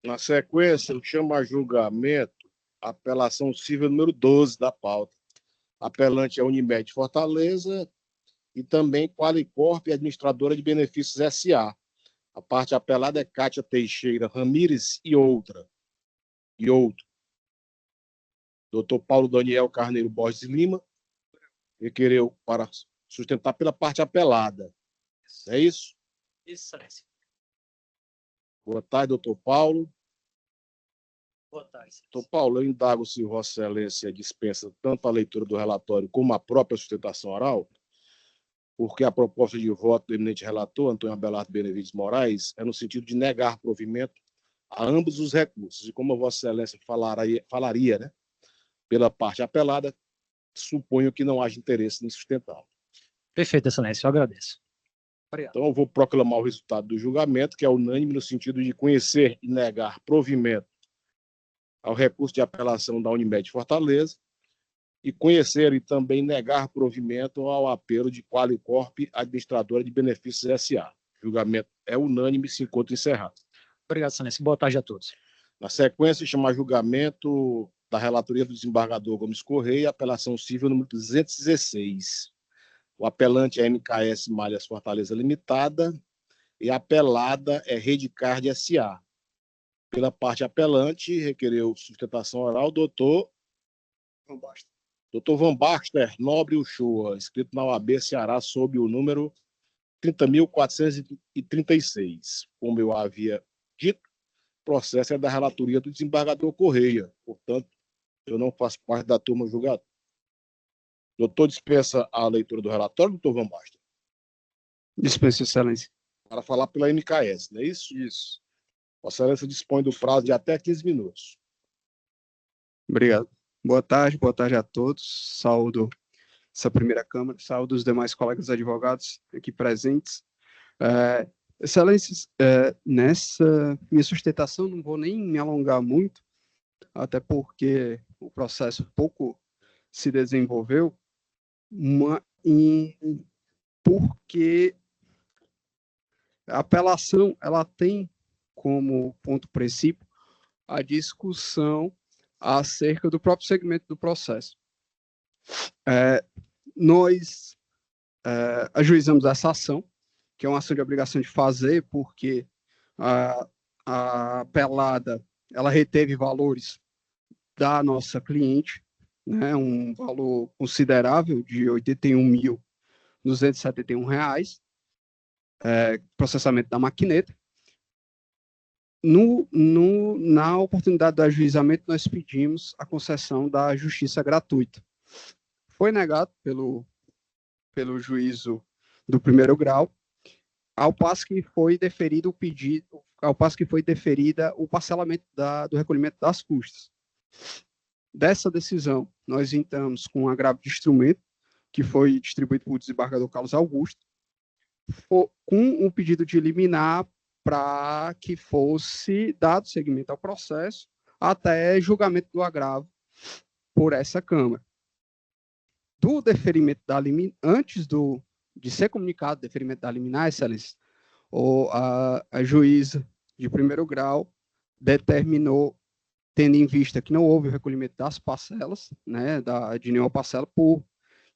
Na sequência, eu chamo a julgamento a apelação civil número 12 da pauta. Apelante é Unimed Fortaleza e também Qualicorp, administradora de benefícios SA. A parte apelada é Cátia Teixeira Ramires e outro. Doutor Paulo Daniel Carneiro Borges Lima requereu para sustentar pela parte apelada. É isso? Isso, excelência. Boa tarde, doutor Paulo. Boa tarde. Doutor Paulo, eu indago se Vossa Excelência dispensa tanto a leitura do relatório como a própria sustentação oral, porque a proposta de voto do eminente relator, Antônio Abelardo Benevides Moraes, é no sentido de negar provimento a ambos os recursos. E como a Vossa Excelência falaria, né, pela parte apelada, suponho que não haja interesse em sustentá-lo. Perfeito, excelência, eu agradeço. Obrigado. Então, eu vou proclamar o resultado do julgamento, que é unânime no sentido de conhecer e negar provimento ao recurso de apelação da Unimed Fortaleza e conhecer e também negar provimento ao apelo de Qualicorp, administradora de benefícios SA. O julgamento é unânime e se encontra encerrado. Obrigado, excelência. Boa tarde a todos. Na sequência, chamar julgamento da relatoria do desembargador Gomes Correia, apelação civil número 216. O apelante é MKS Malhas Fortaleza Limitada e a apelada é Redcard SA. Pela parte apelante, requereu sustentação oral, doutor Van Baster Nobre Uchoa, escrito na OAB Ceará sob o número 30.436. Como eu havia dito, o processo é da relatoria do desembargador Correia, portanto, eu não faço parte da turma julgada. Doutor, dispensa a leitura do relatório, doutor Van Baster? Dispensa, excelência. Para falar pela MKS, não é isso? Isso. Vossa Excelência dispõe do prazo de até 15 minutos. Obrigado. Boa tarde a todos. Saúdo essa primeira Câmara, saúdo os demais colegas advogados aqui presentes. Excelências, nessa minha sustentação não vou nem me alongar muito, até porque o processo pouco se desenvolveu, porque a apelação ela tem como ponto princípio a discussão acerca do próprio segmento do processo. Nós ajuizamos essa ação, que é uma ação de obrigação de fazer, porque a apelada ela reteve valores da nossa cliente, né, um valor considerável de R$ 81.271, processamento da maquineta. Na oportunidade do ajuizamento, nós pedimos a concessão da justiça gratuita. Foi negado pelo juízo do primeiro grau, ao passo que foi deferido o pedido, ao passo que foi deferida o parcelamento do recolhimento das custas. Dessa decisão, nós entramos com um agravo de instrumento, que foi distribuído pelo desembargador Carlos Augusto, com um pedido de liminar para que fosse dado seguimento ao processo até julgamento do agravo por essa Câmara. Do deferimento da liminar, antes de ser comunicado o deferimento da liminar, excelência, a juíza de primeiro grau determinou, tendo em vista que não houve o recolhimento das parcelas, né, de nenhuma parcela,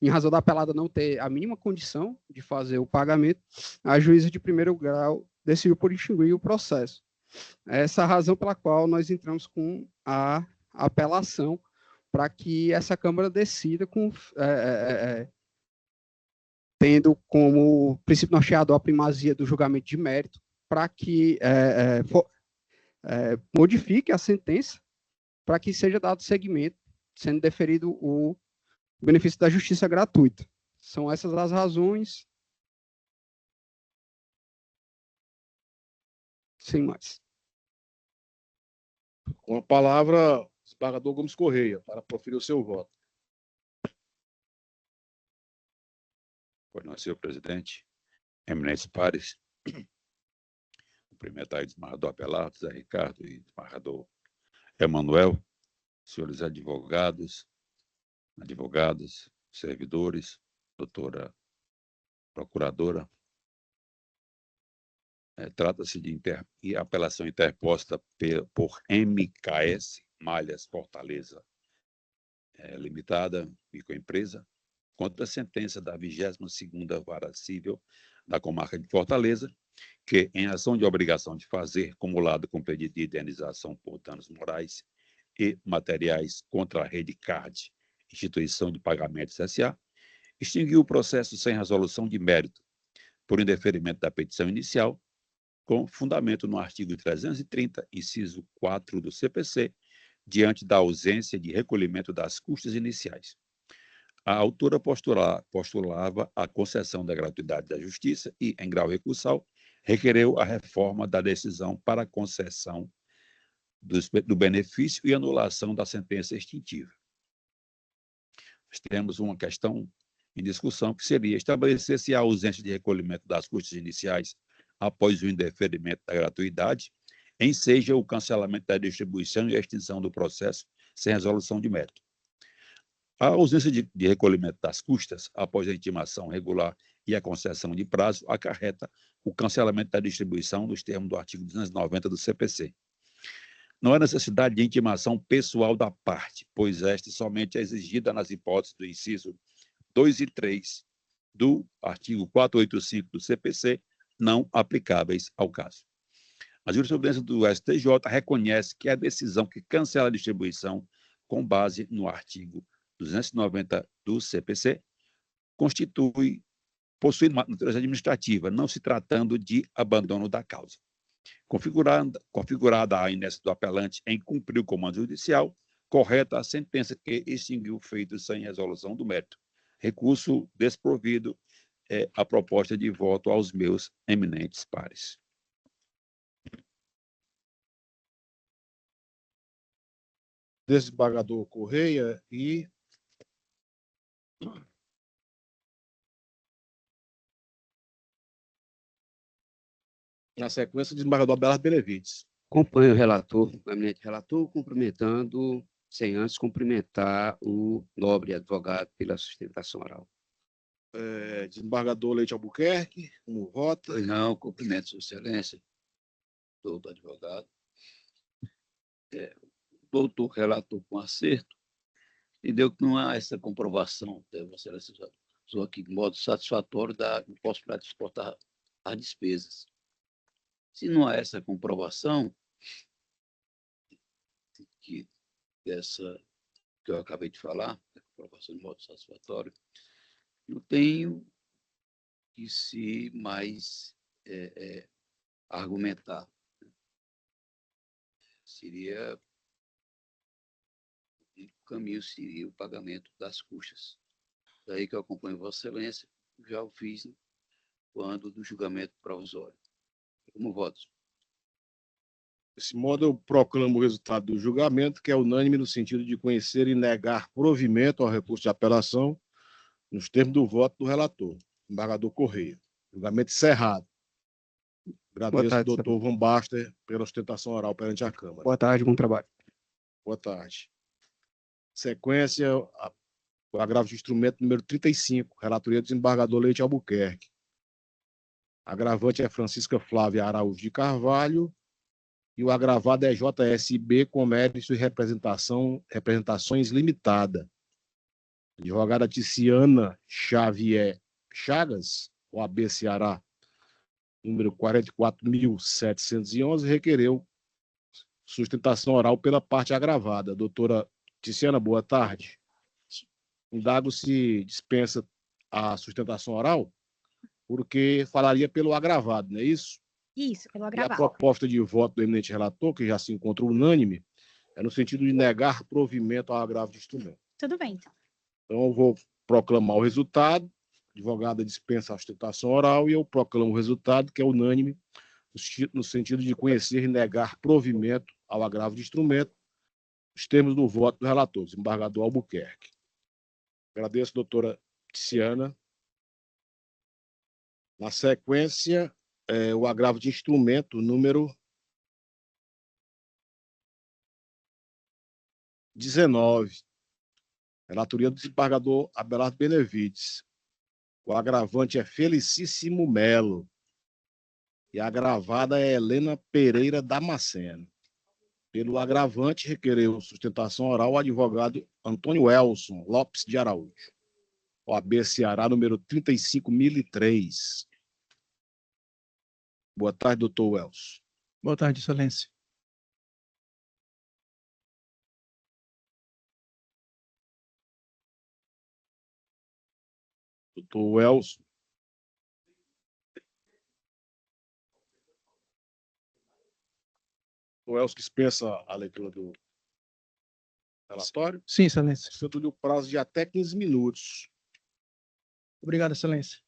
em razão da apelada não ter a mínima condição de fazer o pagamento, a juíza de primeiro grau decidiu por extinguir o processo. Essa é a razão pela qual nós entramos com a apelação, para que essa Câmara decida tendo como princípio norteador a primazia do julgamento de mérito, para que modifique a sentença, para que seja dado seguimento, sendo deferido o benefício da justiça gratuita. São essas as razões. Sem mais. Com a palavra, o desembargador Gomes Correia, para proferir o seu voto. Pois não, senhor presidente, eminentes pares. Cumprimentar o desembargador Abelardo, Zé Ricardo e o desembargador Emanuel, senhores advogados, servidores, doutora procuradora. Trata-se de apelação interposta por MKS Malhas Fortaleza Limitada, microempresa, contra a sentença da 22ª Vara Civil da Comarca de Fortaleza, que, em ação de obrigação de fazer, cumulado com pedido de indenização por danos morais e materiais contra a Rede Card, Instituição de Pagamentos S.A., extinguiu o processo sem resolução de mérito, por indeferimento da petição inicial, com fundamento no artigo 330, inciso 4 do CPC, diante da ausência de recolhimento das custas iniciais. A autora postulava a concessão da gratuidade da justiça e, em grau recursal, requereu a reforma da decisão para a concessão do benefício e anulação da sentença extintiva. Nós temos uma questão em discussão que seria estabelecer se a ausência de recolhimento das custas iniciais após o indeferimento da gratuidade enseja o cancelamento da distribuição e a extinção do processo sem resolução de mérito. A ausência de recolhimento das custas após a intimação regular e a concessão de prazo acarreta o cancelamento da distribuição nos termos do artigo 290 do CPC. Não há necessidade de intimação pessoal da parte, pois esta somente é exigida nas hipóteses do inciso 2 e 3 do artigo 485 do CPC, não aplicáveis ao caso. A jurisprudência do STJ reconhece que a decisão que cancela a distribuição com base no artigo 290 do CPC possui natureza administrativa, não se tratando de abandono da causa. Configurada a inércia do apelante em cumprir o comando judicial, correta a sentença que extinguiu o feito sem resolução do mérito. Recurso desprovido a proposta de voto aos meus eminentes pares. Desembargador Correia e na sequência, o desembargador Abelardo Benevides. Acompanho o relator, o eminente relator, cumprimentando, sem antes cumprimentar o nobre advogado pela sustentação oral. Desembargador Leite Albuquerque, como vota? Pois não, cumprimento, Sua Excelência, doutor advogado. O doutor relator com acerto, entendeu que não há essa comprovação, Vossa Excelência usou aqui de modo satisfatório da impossibilidade de exportar as despesas. Se não há essa comprovação, que eu acabei de falar, a comprovação de modo satisfatório, não tenho que se mais argumentar. O caminho seria o pagamento das custas. Daí que eu acompanho Vossa Excelência, já o fiz quando do julgamento provisório. Como votos? Desse modo, eu proclamo o resultado do julgamento, que é unânime no sentido de conhecer e negar provimento ao recurso de apelação nos termos do voto do relator, desembargador Correia. Julgamento encerrado. Agradeço ao doutor Van Baster pela sustentação oral perante a Câmara. Boa tarde, bom trabalho. Boa tarde. Sequência, o agravo de instrumento número 35, relatoria do desembargador Leite Albuquerque. Agravante é Francisca Flávia Araújo de Carvalho e o agravado é JSB Comércio e Representações Limitada. Advogada Ticiana Xavier Chagas, OAB Ceará, número 44.711, requereu sustentação oral pela parte agravada. Doutora Ticiana, boa tarde. Indago se dispensa a sustentação oral, porque falaria pelo agravado, não é isso? Isso, pelo E a agravado. proposta de voto do eminente relator, que já se encontra unânime, é no sentido de negar provimento ao agravo de instrumento. Tudo bem, então. Então, eu vou proclamar o resultado. A advogada dispensa a sustentação oral e eu proclamo o resultado, que é unânime, no sentido de conhecer e negar provimento ao agravo de instrumento, os termos do voto do relator, desembargador Albuquerque. Agradeço, doutora Ticiana. Na sequência, o agravo de instrumento número 19. Relatoria do desembargador Abelardo Benevides. O agravante é Felicíssimo Melo. E a agravada é Helena Pereira Damasceno. Pelo agravante, requereu sustentação oral o advogado Antônio Elson Lopes de Araújo. OAB Ceará, número 35.003. Boa tarde, doutor Elson. Boa tarde, Excelência. Doutor Elson. O Elson dispensa a leitura do relatório. Sim, Excelência. Sendo-lhe o prazo de até 15 minutos. Obrigado, Excelência.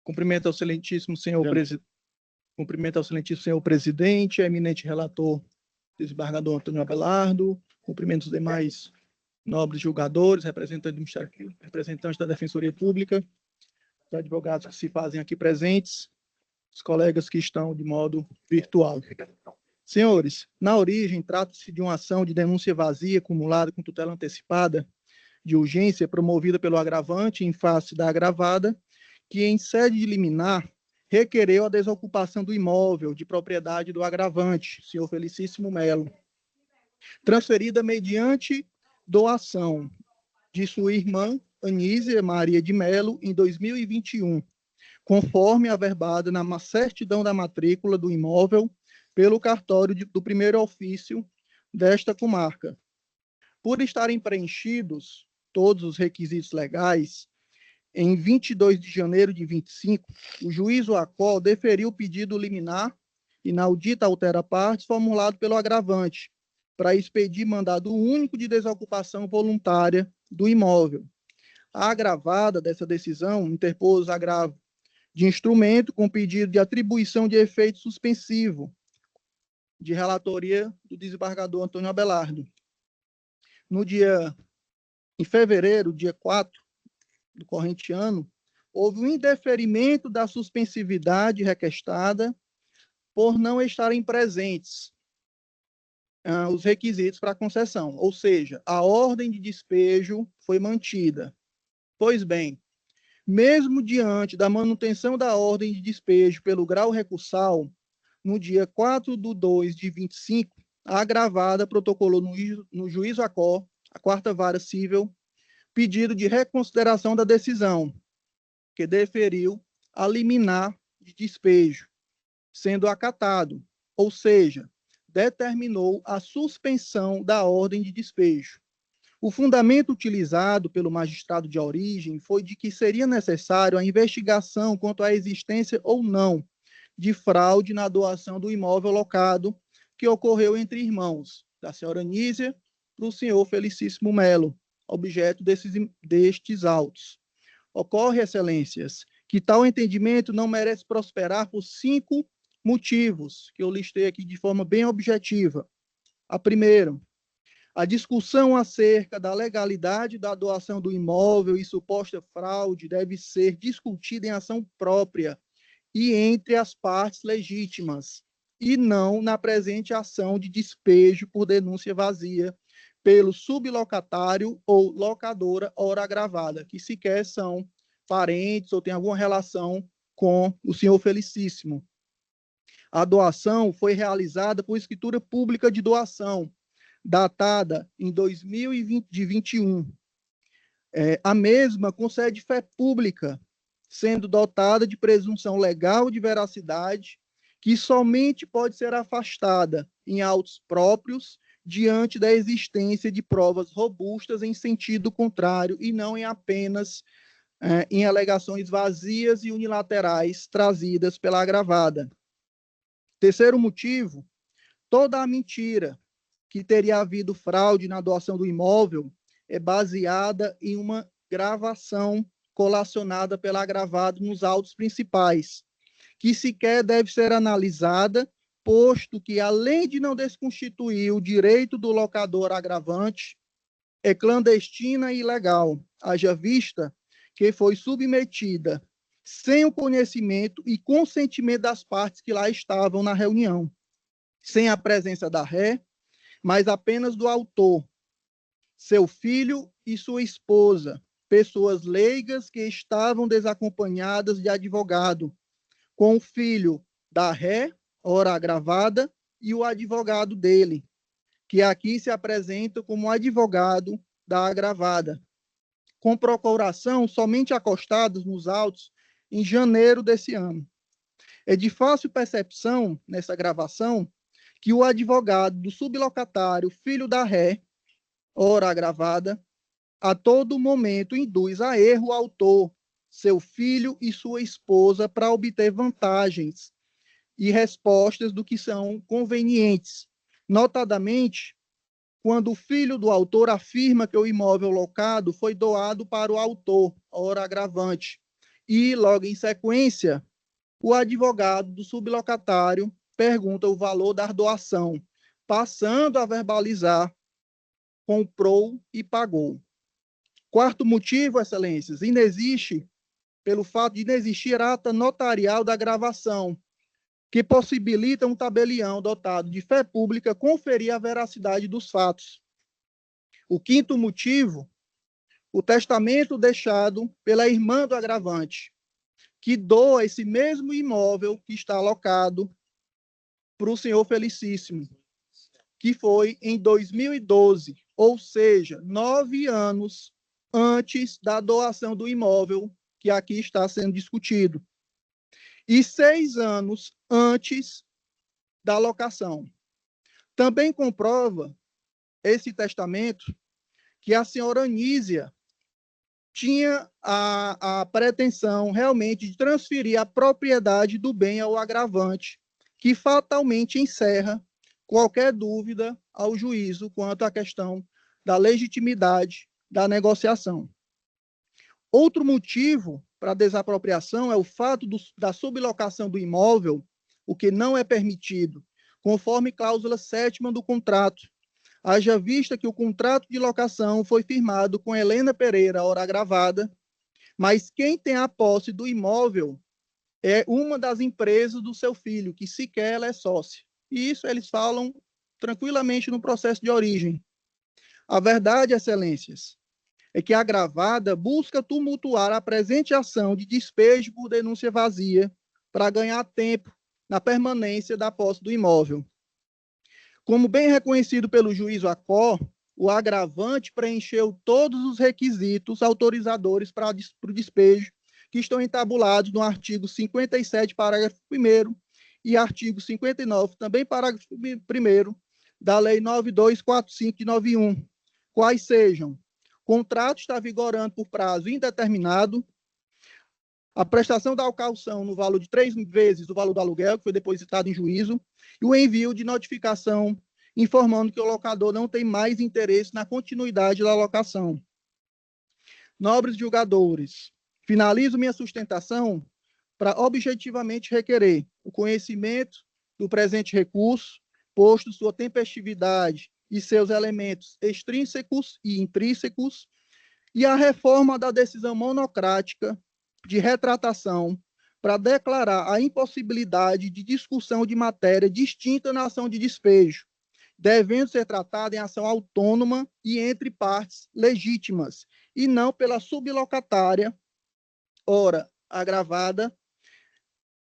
Cumprimento ao excelentíssimo senhor presidente. Cumprimento ao excelentíssimo senhor presidente, eminente relator, desembargador Antônio Abelardo. Cumprimento os demais nobres julgadores, representantes do Ministério Público, representantes da Defensoria Pública, os advogados que se fazem aqui presentes, os colegas que estão de modo virtual. Senhores, na origem, trata-se de uma ação de denúncia vazia acumulada com tutela antecipada de urgência promovida pelo agravante em face da agravada, que em sede de liminar requereu a desocupação do imóvel de propriedade do agravante, senhor Felicíssimo Melo, transferida mediante doação de sua irmã, Anísia Maria de Melo, em 2021, conforme averbada na certidão da matrícula do imóvel pelo cartório do primeiro ofício desta comarca. Por estarem preenchidos todos os requisitos legais, em 22 de janeiro de 25, o juiz Acol deferiu o pedido liminar inaudita altera partes formulado pelo agravante para expedir mandado único de desocupação voluntária do imóvel. A agravada dessa decisão interpôs agravo de instrumento com pedido de atribuição de efeito suspensivo de relatoria do desembargador Antônio Abelardo. Em fevereiro, dia 4 do corrente ano, houve um indeferimento da suspensividade requestada por não estarem presentes os requisitos para a concessão, ou seja, a ordem de despejo foi mantida. Pois bem, mesmo diante da manutenção da ordem de despejo pelo grau recursal, no dia 4/2 de 25, a agravada protocolou no juízo Acol, a quarta vara civil, pedido de reconsideração da decisão, que deferiu a liminar de despejo, sendo acatado, ou seja, determinou a suspensão da ordem de despejo. O fundamento utilizado pelo magistrado de origem foi de que seria necessário a investigação quanto à existência ou não de fraude na doação do imóvel locado que ocorreu entre irmãos, da senhora Anísia para o senhor Felicíssimo Melo, objeto destes autos. Ocorre, excelências, que tal entendimento não merece prosperar por 5 motivos, que eu listei aqui de forma bem objetiva. A primeira, a discussão acerca da legalidade da doação do imóvel e suposta fraude deve ser discutida em ação própria e entre as partes legítimas, e não na presente ação de despejo por denúncia vazia pelo sublocatário ou locadora ora agravada, que sequer são parentes ou têm alguma relação com o senhor Felicíssimo. A doação foi realizada por escritura pública de doação, datada em 2021. A mesma concede fé pública, sendo dotada de presunção legal de veracidade, que somente pode ser afastada em autos próprios diante da existência de provas robustas em sentido contrário e não em apenas em alegações vazias e unilaterais trazidas pela agravada. Terceiro motivo, toda a mentira que teria havido fraude na doação do imóvel é baseada em uma gravação colacionada pela agravada nos autos principais, que sequer deve ser analisada, posto que, além de não desconstituir o direito do locador agravante, é clandestina e ilegal, haja vista que foi submetida sem o conhecimento e consentimento das partes que lá estavam na reunião, sem a presença da ré, mas apenas do autor, seu filho e sua esposa, pessoas leigas que estavam desacompanhadas de advogado, com o filho da ré, ora agravada, e o advogado dele, que aqui se apresenta como advogado da agravada, com procuração somente acostados nos autos em janeiro desse ano. É de fácil percepção, nessa gravação, que o advogado do sublocatário, filho da ré, ora agravada, a todo momento induz a erro o autor, seu filho e sua esposa para obter vantagens e respostas do que são convenientes. Notadamente, quando o filho do autor afirma que o imóvel locado foi doado para o autor, ora agravante, e, logo em sequência, o advogado do sublocatário pergunta o valor da doação, passando a verbalizar: comprou e pagou. Quarto motivo, excelências, inexiste, pelo fato de inexistir ata notarial da gravação, que possibilita um tabelião dotado de fé pública conferir a veracidade dos fatos. O quinto motivo, o testamento deixado pela irmã do agravante, que doa esse mesmo imóvel que está alocado para o senhor Felicíssimo, que foi em 2012, ou seja, 9 anos antes da doação do imóvel que aqui está sendo discutido, e 6 anos antes da locação. Também comprova esse testamento que a senhora Anísia tinha a pretensão realmente de transferir a propriedade do bem ao agravante, que fatalmente encerra qualquer dúvida ao juízo quanto à questão da legitimidade da negociação. Outro motivo para a desapropriação é o fato da sublocação do imóvel, o que não é permitido, conforme cláusula 7ª do contrato, haja vista que o contrato de locação foi firmado com Helena Pereira, ora agravada, mas quem tem a posse do imóvel é uma das empresas do seu filho, que sequer ela é sócia. E isso eles falam tranquilamente no processo de origem. A verdade, excelências, é que a agravada busca tumultuar a presente ação de despejo por denúncia vazia para ganhar tempo na permanência da posse do imóvel. Como bem reconhecido pelo juízo Acó, o agravante preencheu todos os requisitos autorizadores para o despejo que estão entabulados no artigo 57, parágrafo 1º, e artigo 59, também parágrafo 1º, da Lei 9245 de 91, quais sejam: contrato está vigorando por prazo indeterminado, a prestação da caução no valor de 3 vezes o valor do aluguel, que foi depositado em juízo, e o envio de notificação informando que o locador não tem mais interesse na continuidade da locação. Nobres julgadores, finalizo minha sustentação para objetivamente requerer o conhecimento do presente recurso, posto sua tempestividade e seus elementos extrínsecos e intrínsecos, e a reforma da decisão monocrática de retratação para declarar a impossibilidade de discussão de matéria distinta na ação de despejo, devendo ser tratada em ação autônoma e entre partes legítimas, e não pela sublocatária, ora agravada,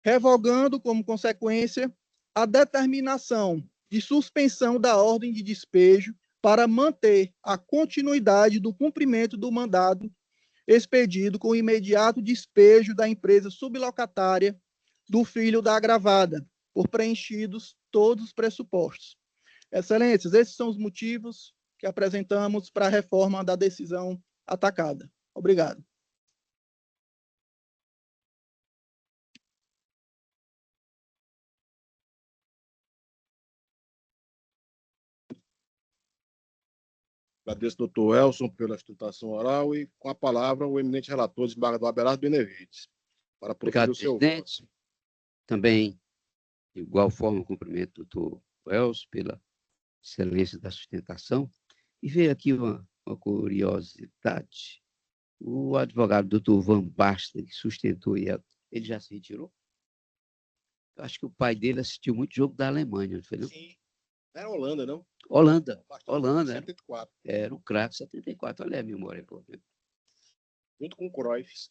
revogando como consequência a determinação de suspensão da ordem de despejo para manter a continuidade do cumprimento do mandado expedido com o imediato despejo da empresa sublocatária do filho da agravada, por preenchidos todos os pressupostos. Excelências, esses são os motivos que apresentamos para a reforma da decisão atacada. Obrigado. Agradeço, doutor Elson, pela sustentação oral e, com a palavra, o eminente relator, desembargador Abelardo Benevides, para proferir Obrigado, o seu presidente. voto. Também, de igual forma, cumprimento o doutor Elson pela excelência da sustentação. E veio aqui uma curiosidade. O advogado doutor Van Basten, que sustentou ele já se retirou? Eu acho que o pai dele assistiu muito jogo da Alemanha, não foi, não? Sim. Era Holanda, não? Holanda. A partir de Holanda. 74. Era o craque 74. Olha a memória, pô. Junto com o Cruyff.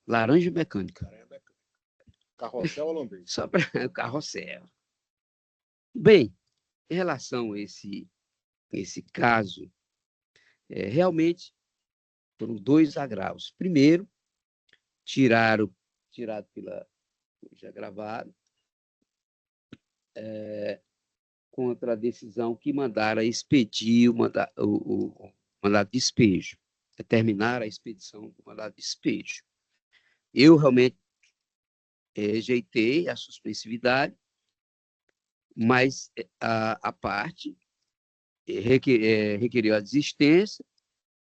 Laranja mecânica. Carrossel holandês. Só para o carrossel. Bem, em relação a esse caso, realmente foram 2 agravos. Primeiro, tirado pela já gravado, contra a decisão que mandara expedir o mandado de despejo, determinar a expedição do mandado de despejo. Eu realmente rejeitei a suspensividade, mas a parte requeriu a desistência,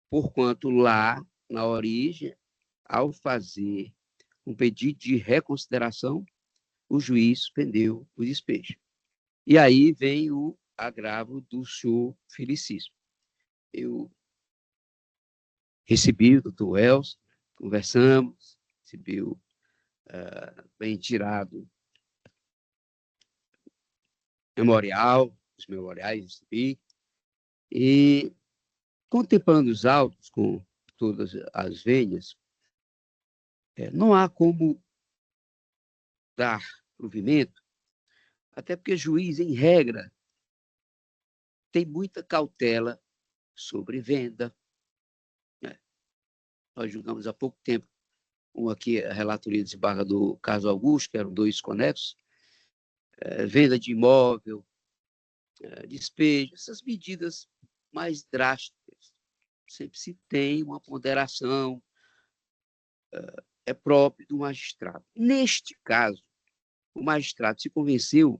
porquanto lá, na origem, ao fazer um pedido de reconsideração, o juiz suspendeu o despejo. E aí vem o agravo do senhor Felicíssimo. Eu recebi o doutor Wells, conversamos, recebeu bem tirado os memoriais recebi, e contemplando os autos com todas as venhas, não há como dar provimento, até porque juiz, em regra, tem muita cautela sobre venda. Nós julgamos há pouco tempo aqui a relatoria de desembargador Carlos Augusto, que eram 2 conexos, venda de imóvel, despejo, essas medidas mais drásticas. Sempre se tem uma ponderação, é próprio do magistrado. Neste caso, o magistrado se convenceu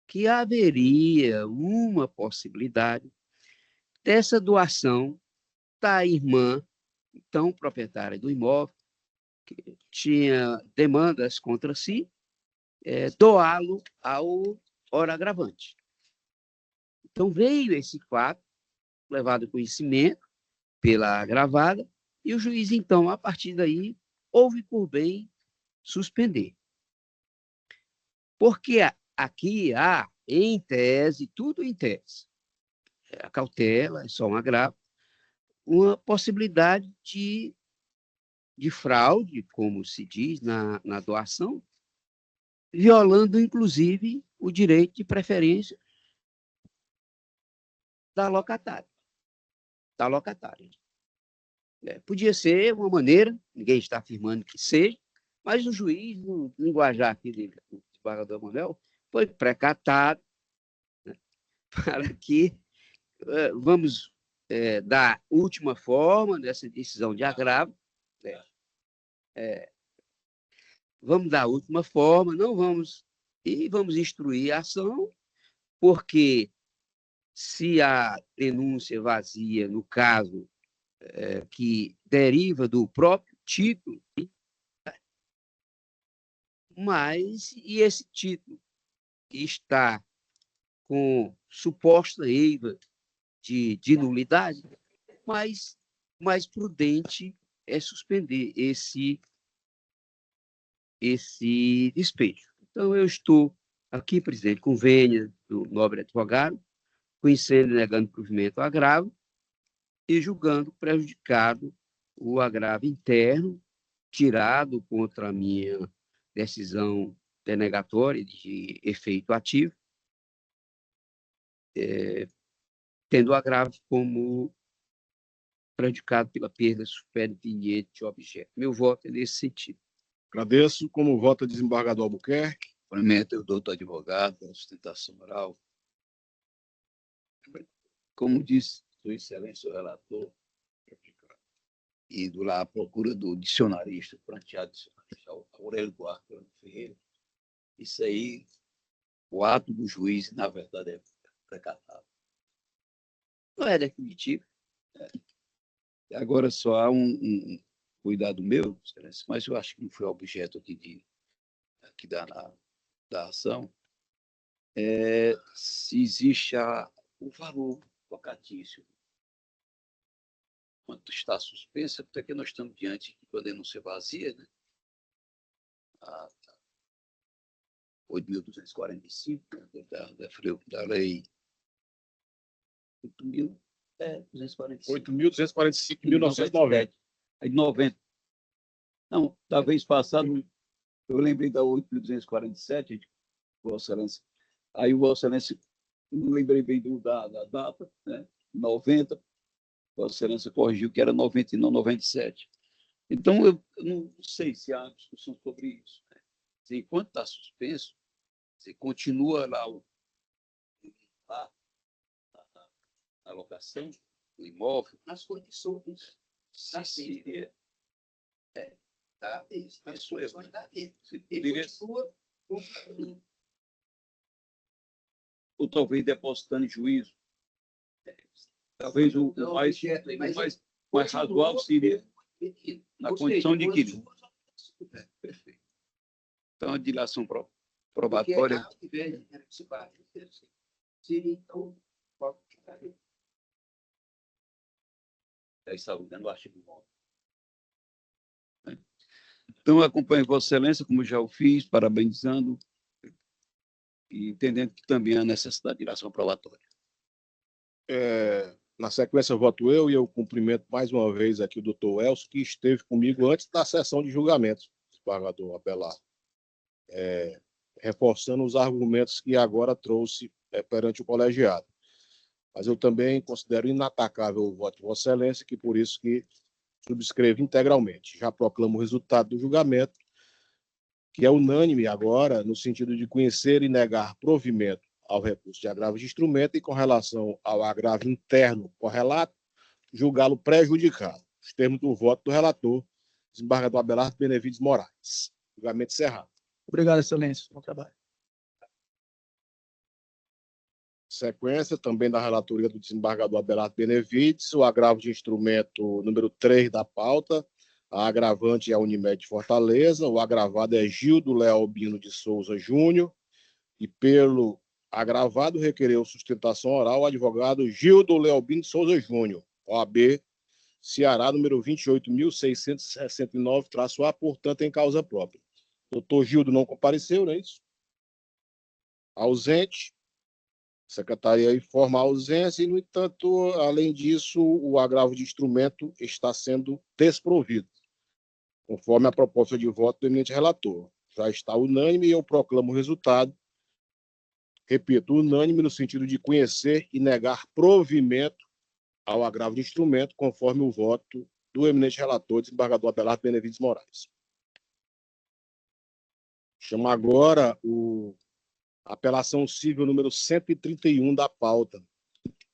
que haveria uma possibilidade dessa doação da irmã, então proprietária do imóvel, que tinha demandas contra si, doá-lo ao ora agravante. Então, veio esse fato, levado a conhecimento pela agravada, e o juiz, então, a partir daí, houve por bem suspender. Porque aqui há, em tese, tudo em tese, a cautela é só um agravo, uma possibilidade de fraude, como se diz na doação, violando, inclusive, o direito de preferência da locatária. Podia ser uma maneira, ninguém está afirmando que seja, mas o juiz, no linguajar aqui do desembargador Manuel, foi precatado, né, para que vamos dar última forma dessa decisão de agravo, vamos dar a última forma, vamos instruir a ação, porque se a denúncia vazia, no caso, que deriva do próprio título, mas e esse título que está com suposta eiva de nulidade, mas mais prudente é suspender esse despejo. Então, eu estou aqui, presidente, com vênia do nobre advogado, conhecendo e negando provimento ao agravo e julgando prejudicado o agravo interno, tirado contra a minha decisão denegatória de efeito ativo, tendo o agravo como prejudicado pela perda superveniente de objeto. Meu voto é nesse sentido. Agradeço. Como vota o desembargador Albuquerque? Cumprimento o doutor advogado pela sustentação oral. Como disse Sua Excelência, o relator, e lá a procura do dicionarista, pranteado dicionarista, Aurélio Duarte Ferreira, isso aí, o ato do juiz, na verdade, é precatado. Não é definitivo. Agora só há um cuidado meu, Excelência, mas eu acho que não foi objeto aqui da ação, se existe o valor locatício quanto está suspensa, até que nós estamos diante de uma denúncia vazia, né? A 8.245, da lei 8.245. 8.245.990. Aí, 90. Não, da vez passada, eu lembrei da 8.247, Vossa Excelência. Aí, Vossa Excelência, não lembrei bem da data, né? 90, Vossa Excelência corrigiu que era 90 e não 97. Então, eu não sei se há discussão sobre isso. Né? Enquanto está suspenso, você continua lá a alocação do imóvel nas condições da lei. Isso é da lei. Ou talvez depositando em juízo. Talvez o mais razoável seria na condição de inquilino. Perfeito. Então, a dilação probatória. Já está dando artigo 9. Então, acompanho Vossa Excelência, como já o fiz, parabenizando e entendendo que também há necessidade de dilação probatória. Na sequência, voto eu e eu cumprimento mais uma vez aqui o doutor Elcio, que esteve comigo antes da sessão de julgamento, desembargador Abelardo, reforçando os argumentos que agora trouxe perante o colegiado. Mas eu também considero inatacável o voto de Vossa Excelência, que por isso que subscrevo integralmente. Já proclamo o resultado do julgamento, que é unânime agora, no sentido de conhecer e negar provimento ao recurso de agravo de instrumento e, com relação ao agravo interno correlato, julgá-lo prejudicado. Os termos do voto do relator, desembargador Abelardo Benevides Moraes. Julgamento encerrado. Obrigado, Excelência. Bom trabalho. Sequência também da relatoria do desembargador Abelardo Benevides, o agravo de instrumento número 3 da pauta, a agravante é a Unimed de Fortaleza, o agravado é Gildo Lealbino de Souza Júnior, e pelo agravado requereu sustentação oral o advogado Gildo Lealbino de Souza Júnior, OAB Ceará, número 28.669-A, portanto, em causa própria. Doutor Gildo não compareceu, não é isso? Ausente. Secretaria informa a ausência e, no entanto, além disso, o agravo de instrumento está sendo desprovido, conforme a proposta de voto do eminente relator. Já está unânime e eu proclamo o resultado. Repito, unânime no sentido de conhecer e negar provimento ao agravo de instrumento, conforme o voto do eminente relator, desembargador Abelardo Benevides Moraes. Chamo agora a apelação civil número 131 da pauta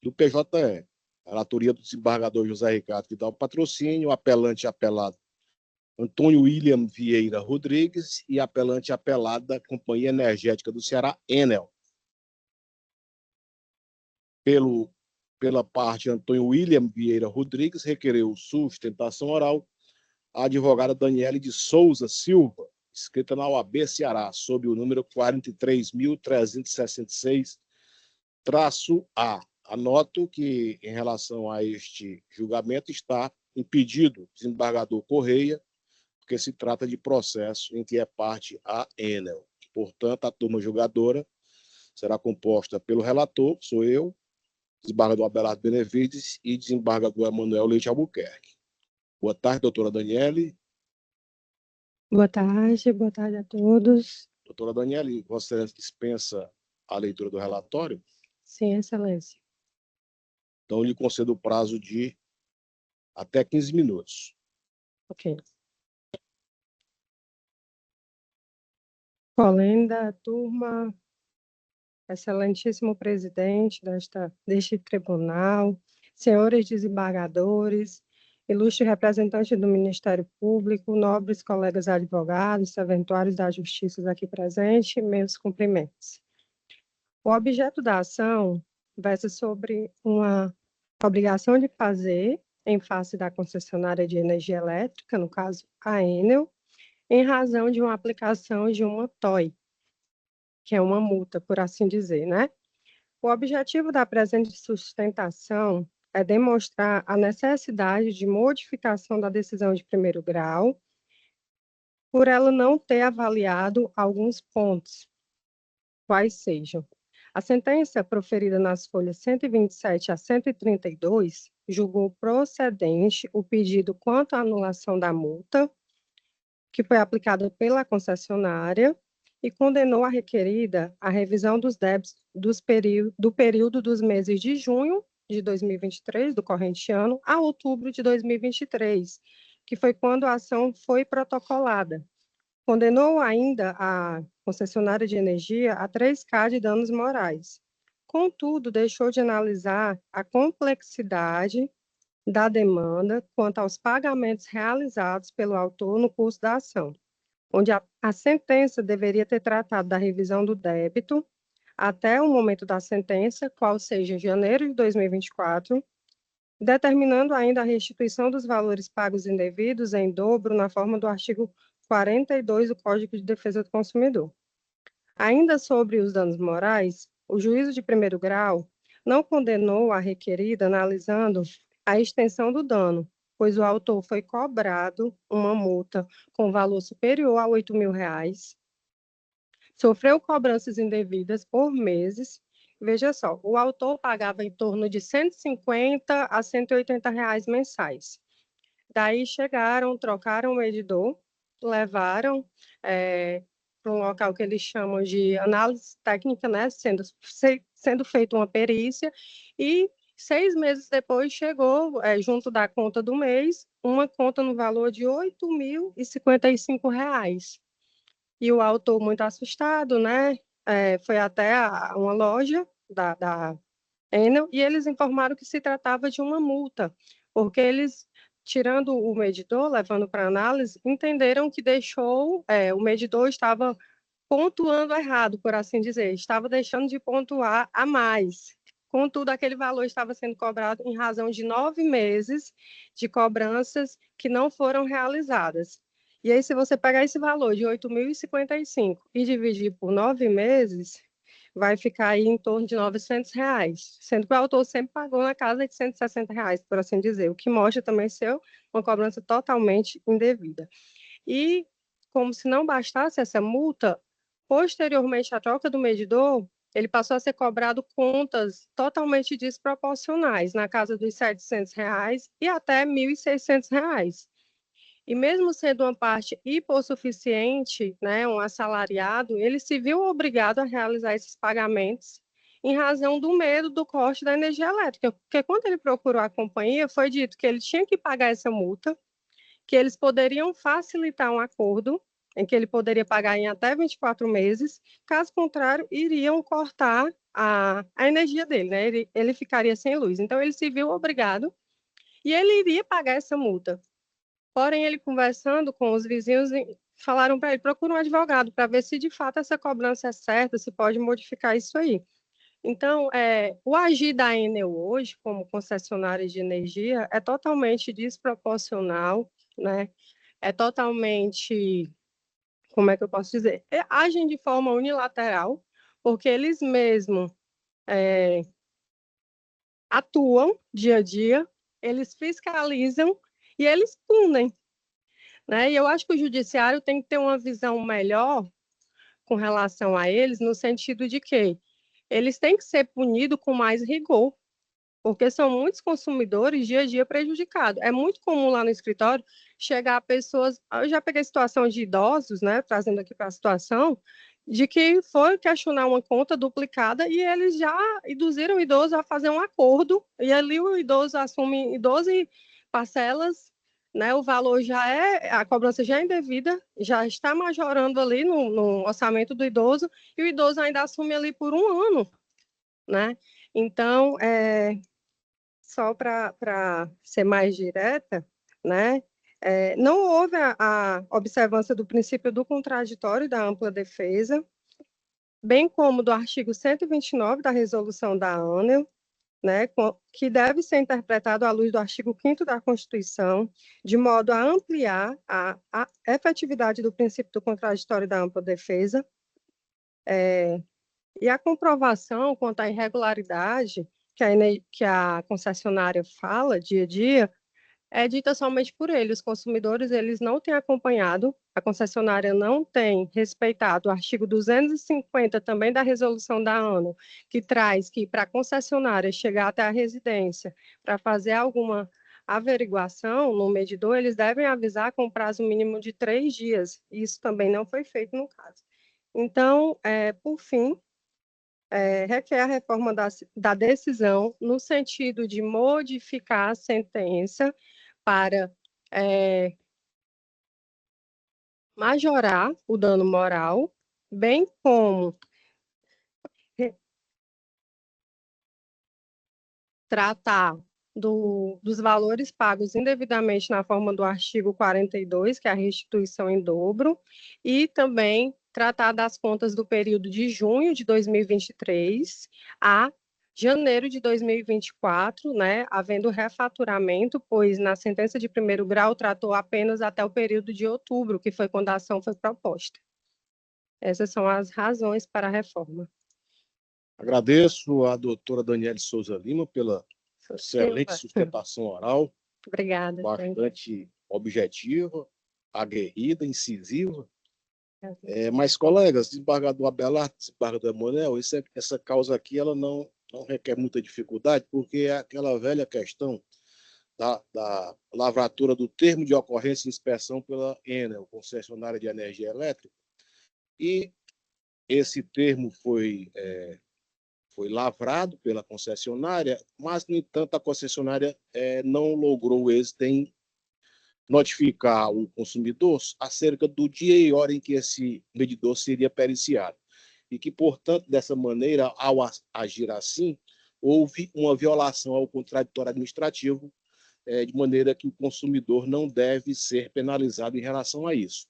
do PJE. A relatoria do desembargador José Ricardo que dá o patrocínio, apelante apelado Antônio William Vieira Rodrigues e apelante apelada Companhia Energética do Ceará, Enel. Pela parte Antônio William Vieira Rodrigues, requereu sustentação oral a advogada Daniele de Souza Silva, escrita na OAB Ceará, sob o número 43.366-A. Anoto que, em relação a este julgamento, está impedido o desembargador Correia, porque se trata de processo em que é parte a Enel. Portanto, a turma julgadora será composta pelo relator, que sou eu, desembargador Abelardo Benevides e desembargador Emanuel Leite Albuquerque. Boa tarde, doutora Daniele. Boa tarde a todos. Doutora Daniele, Vossa Excelência dispensa a leitura do relatório? Sim, Excelência. Então, lhe concedo o prazo de até 15 minutos. Ok. Colenda, turma, excelentíssimo presidente deste tribunal, senhores desembargadores, ilustre representante do Ministério Público, nobres colegas advogados, serventuários da Justiça aqui presentes, meus cumprimentos. O objeto da ação versa sobre uma obrigação de fazer, em face da concessionária de energia elétrica, no caso a Enel, em razão de uma aplicação de uma TOI, que é uma multa, por assim dizer, né? O objetivo da presente sustentação é demonstrar a necessidade de modificação da decisão de primeiro grau, por ela não ter avaliado alguns pontos, quais sejam: a sentença proferida nas folhas 127 a 132 julgou procedente o pedido quanto à anulação da multa, que foi aplicada pela concessionária, e condenou a requerida à revisão dos débitos do período dos meses de junho de 2023, do corrente ano, a outubro de 2023, que foi quando a ação foi protocolada. Condenou ainda a concessionária de energia a 3K de danos morais. Contudo, deixou de analisar a complexidade da demanda quanto aos pagamentos realizados pelo autor no curso da ação, onde a sentença deveria ter tratado da revisão do débito até o momento da sentença, qual seja janeiro de 2024, determinando ainda a restituição dos valores pagos indevidos em dobro na forma do artigo 42 do Código de Defesa do Consumidor. Ainda sobre os danos morais, o juízo de primeiro grau não condenou a requerida analisando a extensão do dano, pois o autor foi cobrado uma multa com valor superior a R$ 8.000, sofreu cobranças indevidas por meses. Veja só, o autor pagava em torno de R$ 150 a R$ 180 mensais. Daí chegaram, trocaram o medidor, levaram para um local que eles chamam de análise técnica, né, sendo feita uma perícia, e 6 meses depois chegou, junto da conta do mês, uma conta no valor de R$ 8.055. E o autor, muito assustado, né, foi até uma loja da Enel, e eles informaram que se tratava de uma multa, porque eles, tirando o medidor, levando para análise, entenderam que o medidor estava pontuando errado, por assim dizer, estava deixando de pontuar a mais. Contudo, aquele valor estava sendo cobrado em razão de 9 meses de cobranças que não foram realizadas. E aí, se você pegar esse valor de R$ 8.055 e dividir por 9 meses, vai ficar aí em torno de R$ 900, sendo que o autor sempre pagou na casa de R$ 160, por assim dizer, o que mostra também ser uma cobrança totalmente indevida. E, como se não bastasse essa multa, posteriormente à troca do medidor, ele passou a ser cobrado contas totalmente desproporcionais, na casa dos R$ 700 e até R$ 1.600. E mesmo sendo uma parte hipossuficiente, né, um assalariado, ele se viu obrigado a realizar esses pagamentos em razão do medo do corte da energia elétrica, porque quando ele procurou a companhia, foi dito que ele tinha que pagar essa multa, que eles poderiam facilitar um acordo em que ele poderia pagar em até 24 meses, caso contrário, iriam cortar a energia dele, né? Ele ficaria sem luz. Então, ele se viu obrigado e ele iria pagar essa multa. Porém, ele conversando com os vizinhos, falaram para ele, procura um advogado para ver se de fato essa cobrança é certa, se pode modificar isso aí. Então, o agir da Enel hoje, como concessionária de energia, é totalmente desproporcional, né? É totalmente, como é que eu posso dizer? Agem de forma unilateral, porque eles mesmos atuam dia a dia, eles fiscalizam e eles punem, né? E eu acho que o judiciário tem que ter uma visão melhor com relação a eles, no sentido de que eles têm que ser punidos com mais rigor, porque são muitos consumidores dia a dia prejudicados. É muito comum lá no escritório chegar pessoas, eu já peguei situação de idosos, né, trazendo aqui para a situação, de que foi questionar uma conta duplicada e eles já induziram o idoso a fazer um acordo, e ali o idoso assume em 12 parcelas, né, o valor a cobrança já é indevida, já está majorando ali no orçamento do idoso, e o idoso ainda assume ali por um ano, né? Então, só para ser mais direta, né? Não houve a observância do princípio do contraditório da ampla defesa, bem como do artigo 129 da resolução da ANEEL, né, que deve ser interpretado à luz do artigo 5º da Constituição, de modo a ampliar a efetividade do princípio do contraditório da ampla defesa, e a comprovação quanto à irregularidade que a concessionária fala dia a dia é dita somente por ele. Os consumidores, eles não têm acompanhado, a concessionária não tem respeitado o artigo 250 também da resolução da ANO, que traz que para a concessionária chegar até a residência para fazer alguma averiguação no medidor, eles devem avisar com prazo mínimo de 3 dias. Isso também não foi feito no caso. Então, por fim, requer a reforma da decisão no sentido de modificar a sentença para majorar o dano moral, bem como tratar dos valores pagos indevidamente na forma do artigo 42, que é a restituição em dobro, e também tratar das contas do período de junho de 2023 a janeiro de 2024, né, havendo refaturamento, pois na sentença de primeiro grau tratou apenas até o período de outubro, que foi quando a ação foi proposta. Essas são as razões para a reforma. Agradeço à doutora Daniele Souza Lima pela excelente sustentação oral. Obrigada. Bastante objetiva, aguerrida, incisiva. Mas, colegas, desembargador Abelardo, desembargador Emanuel, essa causa aqui ela não requer muita dificuldade, porque é aquela velha questão da lavratura do termo de ocorrência e inspeção pela Enel, concessionária de energia elétrica, e esse termo foi lavrado pela concessionária, mas, no entanto, a concessionária não logrou êxito em notificar o consumidor acerca do dia e hora em que esse medidor seria periciado. E que, portanto, dessa maneira, ao agir assim, houve uma violação ao contraditório administrativo, de maneira que o consumidor não deve ser penalizado em relação a isso.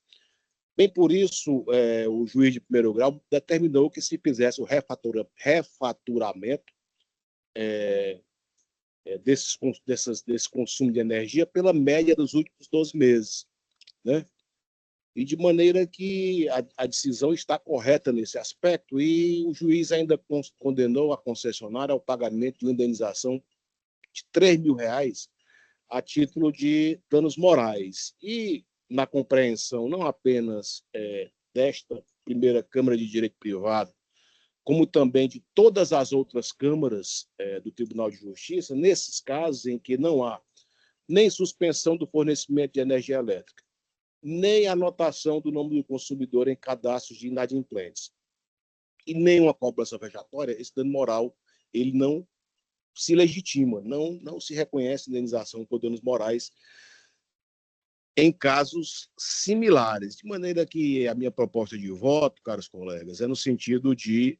Bem por isso, o juiz de primeiro grau determinou que se fizesse o refaturamento desse consumo de energia pela média dos últimos 12 meses, né? E de maneira que a decisão está correta nesse aspecto, e o juiz ainda condenou a concessionária ao pagamento de uma indenização de R$ 3.000 a título de danos morais. E na compreensão não apenas desta primeira Câmara de Direito Privado, como também de todas as outras câmaras do Tribunal de Justiça, nesses casos em que não há nem suspensão do fornecimento de energia elétrica, nem anotação do nome do consumidor em cadastros de inadimplentes, e nem uma cobrança vexatória, esse dano moral ele não se legitima, não se reconhece indenização por danos morais em casos similares. De maneira que a minha proposta de voto, caros colegas, é no sentido de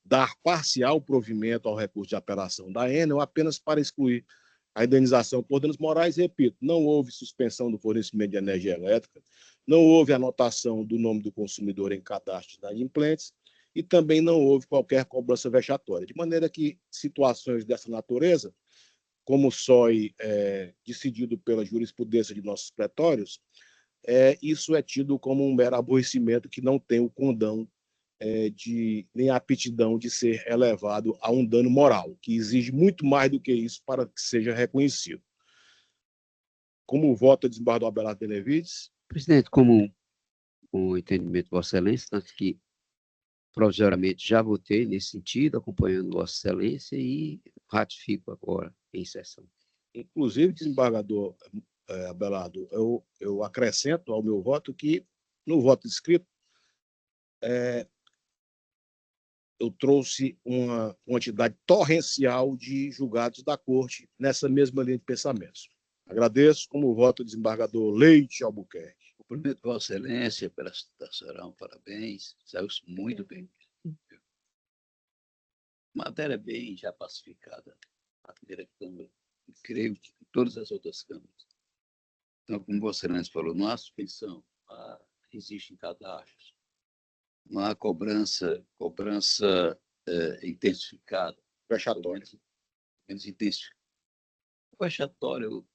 dar parcial provimento ao recurso de apelação da Enel apenas para excluir a indenização por danos morais. Repito, não houve suspensão do fornecimento de energia elétrica, não houve anotação do nome do consumidor em cadastro de inadimplentes e também não houve qualquer cobrança vexatória. De maneira que situações dessa natureza, como SOI decidido pela jurisprudência de nossos pretórios, isso é tido como um mero aborrecimento que não tem o condão nem a aptidão de ser elevado a um dano moral, que exige muito mais do que isso para que seja reconhecido. Como vota o desembargador Abelardo Benevides? Presidente, como o entendimento de Vossa Excelência, tanto que provisoriamente já votei nesse sentido, acompanhando Vossa Excelência, e ratifico agora em sessão. Inclusive, desembargador Abelardo, eu acrescento ao meu voto que, no voto escrito, eu trouxe uma quantidade torrencial de julgados da Corte nessa mesma linha de pensamentos. Agradeço como voto do desembargador Leite Albuquerque. Cumprimento Vossa Excelência pela citação, parabéns, saiu muito bem. Matéria bem já pacificada na primeira Câmara, e creio que em todas as outras câmaras. Então, como Vossa Excelência falou, não há suspensão, existem cadastros, não há cobrança intensificada. Vexatória. Menos intensificada. Vexatório,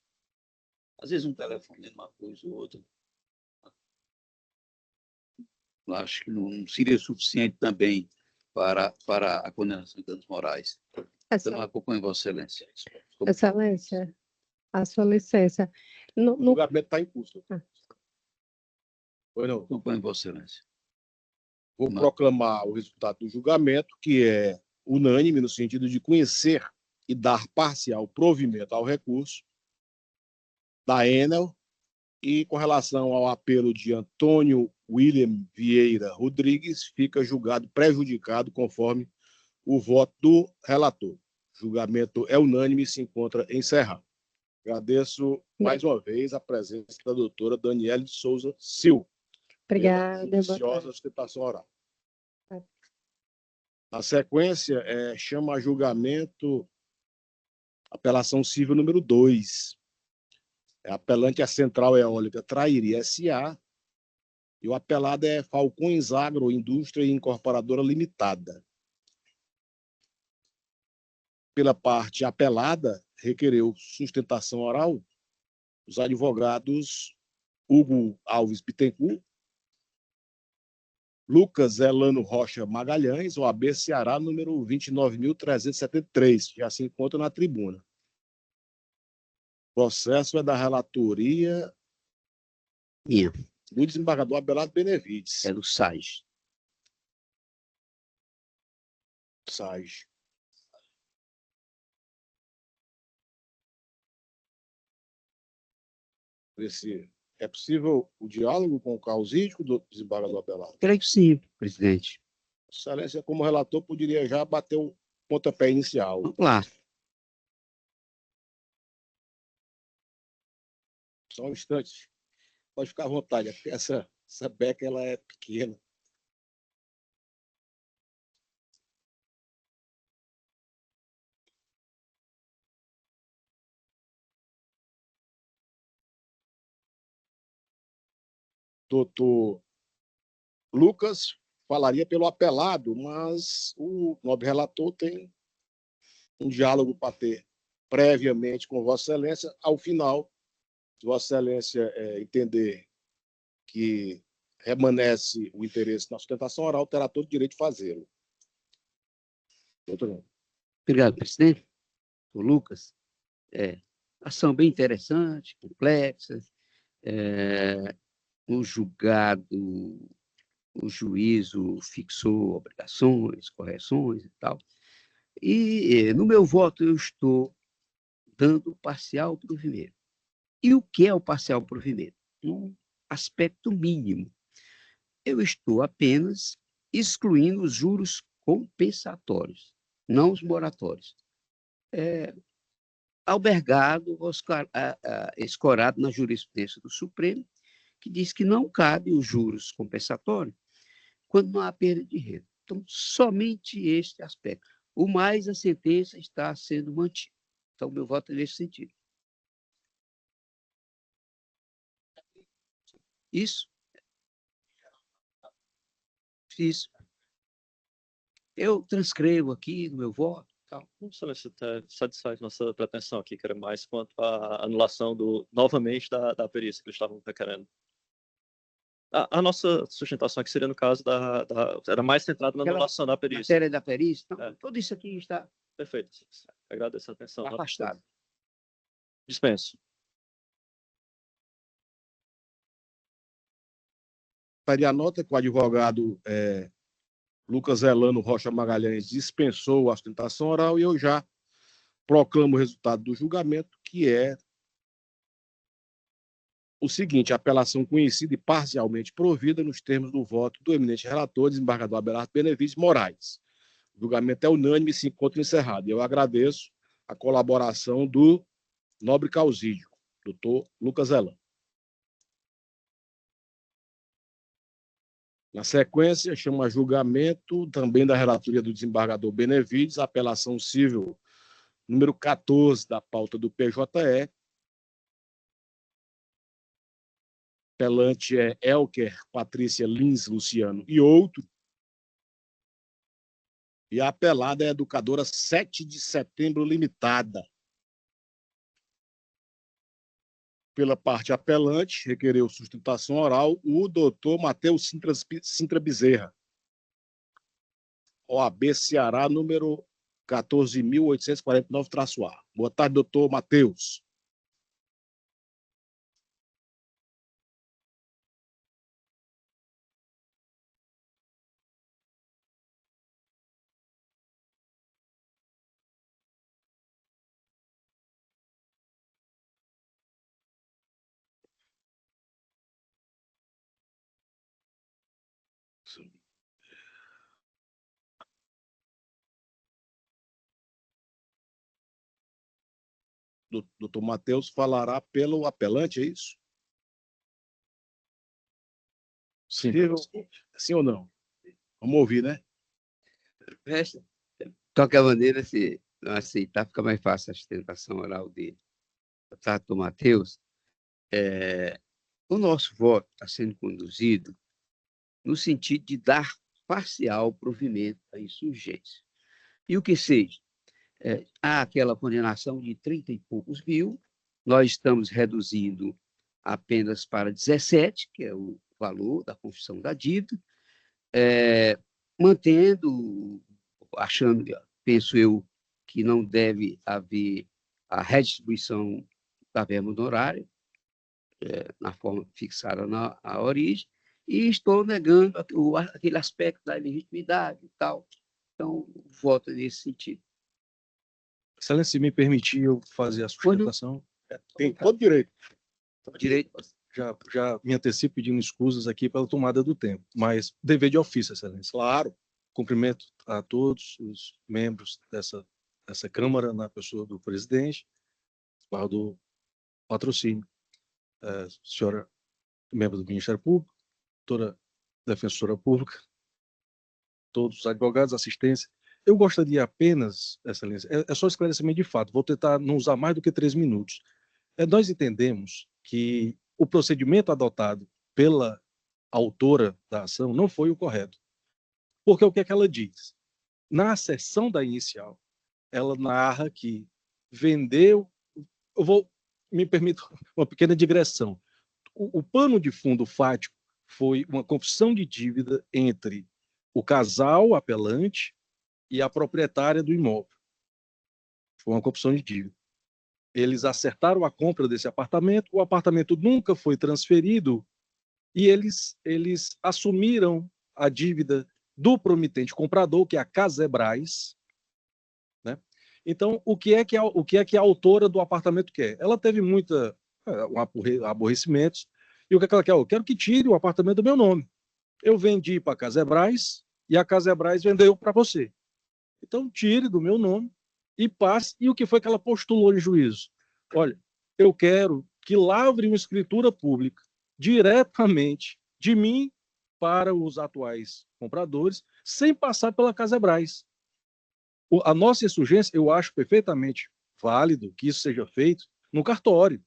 às vezes um telefone uma coisa ou outra. Eu acho que não seria suficiente também para a condenação de danos morais. Então, acompanho Vossa Excelência. Excelência, a sua licença. No, O no... julgamento está em curso. Ah. Pois não. Acompanho Vossa Excelência. Vou proclamar o resultado do julgamento, que é unânime no sentido de conhecer e dar parcial provimento ao recurso da Enel e com relação ao apelo de Antônio William Vieira Rodrigues, fica julgado prejudicado conforme o voto do relator. O julgamento é unânime e se encontra encerrado. Agradeço mais uma vez a presença da doutora Daniele de Souza Silva. Obrigada. Preciosa sustentação oral. Na sequência, chama a julgamento apelação civil número 2. Apelante é a Central Eólica Trairi S.A. e o apelado é Falcões Agroindústria Incorporadora Limitada. Pela parte apelada, requereu sustentação oral os advogados Hugo Alves Bittencourt, Lucas Elano Rocha Magalhães, OAB Ceará, número 29.373, que já se encontra na tribuna. O processo é da relatoria Minha. do desembargador Abelardo Benevides. É do SAIS. SAIS. É possível o diálogo com o causídico do desembargador Abelardo? Creio que sim, presidente. Excelência, como relator, poderia já bater o pontapé inicial. Vamos lá. Só um instante. Pode ficar à vontade, porque essa beca ela é pequena. Doutor Lucas falaria pelo apelado, mas o nobre relator tem um diálogo para ter previamente com Vossa Excelência. Ao final, se Vossa Excelência entender que remanesce o interesse na sustentação oral, terá todo o direito de fazê-lo. Doutor. Obrigado, presidente. O Lucas. Ação bem interessante, complexa. O julgado, o juízo fixou obrigações, correções e tal. E no meu voto eu estou dando parcial provimento. E o que é o parcial provimento? Um aspecto mínimo. Eu estou apenas excluindo os juros compensatórios, não os moratórios. Albergado, escorado na jurisprudência do Supremo, que diz que não cabe os juros compensatórios quando não há perda de renda. Então, somente este aspecto. O mais, a sentença está sendo mantida. Então, meu voto é nesse sentido. Isso. Eu transcrevo aqui no meu voto. Excelência, satisfaz nossa pretensão aqui, que era mais quanto à anulação novamente da perícia que eles estavam requerendo. A nossa sustentação aqui seria, no caso, era mais centrada na anulação da perícia. Matéria da perícia. Então, tudo isso aqui está... Perfeito. Agradeço a atenção. Afastado. Dispenso. Estaria a nota que o advogado Lucas Elano Rocha Magalhães dispensou a sustentação oral e eu já proclamo o resultado do julgamento, que é o seguinte: a apelação conhecida e parcialmente provida nos termos do voto do eminente relator, desembargador Abelardo Benevides Moraes. O julgamento é unânime e se encontra encerrado. Eu agradeço a colaboração do nobre causídico, doutor Lucas Elano. Na sequência, chama a julgamento também da relatoria do desembargador Benevides, a apelação civil número 14 da pauta do PJE. Apelante é Elker Patrícia Lins Luciano e outro. E a apelada é a Educadora 7 de Setembro Limitada. Pela parte apelante, requereu sustentação oral o doutor Matheus Sintra Bezerra, OAB Ceará, número 14.849-A. Boa tarde, doutor Matheus. Doutor Matheus falará pelo apelante, é isso? Sim. Sim ou não? Vamos ouvir, né? De qualquer maneira, se não aceitar, fica mais fácil a sustentação oral dele. Doutor Matheus, o nosso voto está sendo conduzido no sentido de dar parcial provimento à insurgência. E o que seja, há aquela condenação de 30 e poucos mil, nós estamos reduzindo apenas para 17, que é o valor da confissão da dívida, mantendo, achando, penso eu, que não deve haver a redistribuição da verba honorária, na forma fixada na origem, e estou negando aquele aspecto da legitimidade e tal. Então, voto nesse sentido. Excelência, se me permitir eu fazer a sustentação. Tem todo direito. Direito. Já me antecipo pedindo escusas aqui pela tomada do tempo, mas dever de ofício, Excelência. Claro. Cumprimento a todos os membros dessa Câmara, na pessoa do presidente, do patrocínio, senhora membro do Ministério Público, doutora defensora pública, todos os advogados, assistência. Eu gostaria apenas, Excelência, é só esclarecimento de fato, vou tentar não usar mais do que 3 minutos. Nós entendemos que o procedimento adotado pela autora da ação não foi o correto. Porque o que é que ela diz? Na sessão da inicial, ela narra que vendeu... Me permito uma pequena digressão. O pano de fundo fático foi uma confissão de dívida entre o casal apelante e a proprietária do imóvel. Foi uma confissão de dívida. Eles acertaram a compra desse apartamento, o apartamento nunca foi transferido e eles assumiram a dívida do promitente comprador, que é a Casebras, né? Então, o que é que a autora do apartamento quer? Ela teve aborrecimentos, e o que é que ela quer? Eu quero que tire o apartamento do meu nome. Eu vendi para a Casebras e a Casebras vendeu para você. Então, tire do meu nome e passe. E o que foi que ela postulou em juízo? Olha, eu quero que lavre uma escritura pública diretamente de mim para os atuais compradores, sem passar pela Casebras. A nossa insurgência, eu acho perfeitamente válido que isso seja feito no cartório.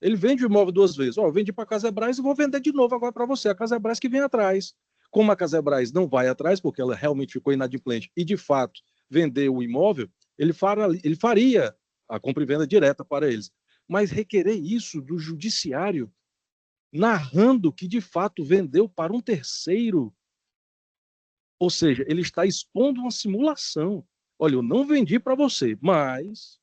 Ele vende o imóvel 2 vezes. Eu vendi para a Casebras e vou vender de novo agora para você. A Casebras que vem atrás. Como a Casebras não vai atrás, porque ela realmente ficou inadimplente e, de fato, vendeu o imóvel, ele faria a compra e venda direta para eles. Mas requerer isso do judiciário, narrando que, de fato, vendeu para um terceiro, ou seja, ele está expondo uma simulação. Olha, eu não vendi para você, mas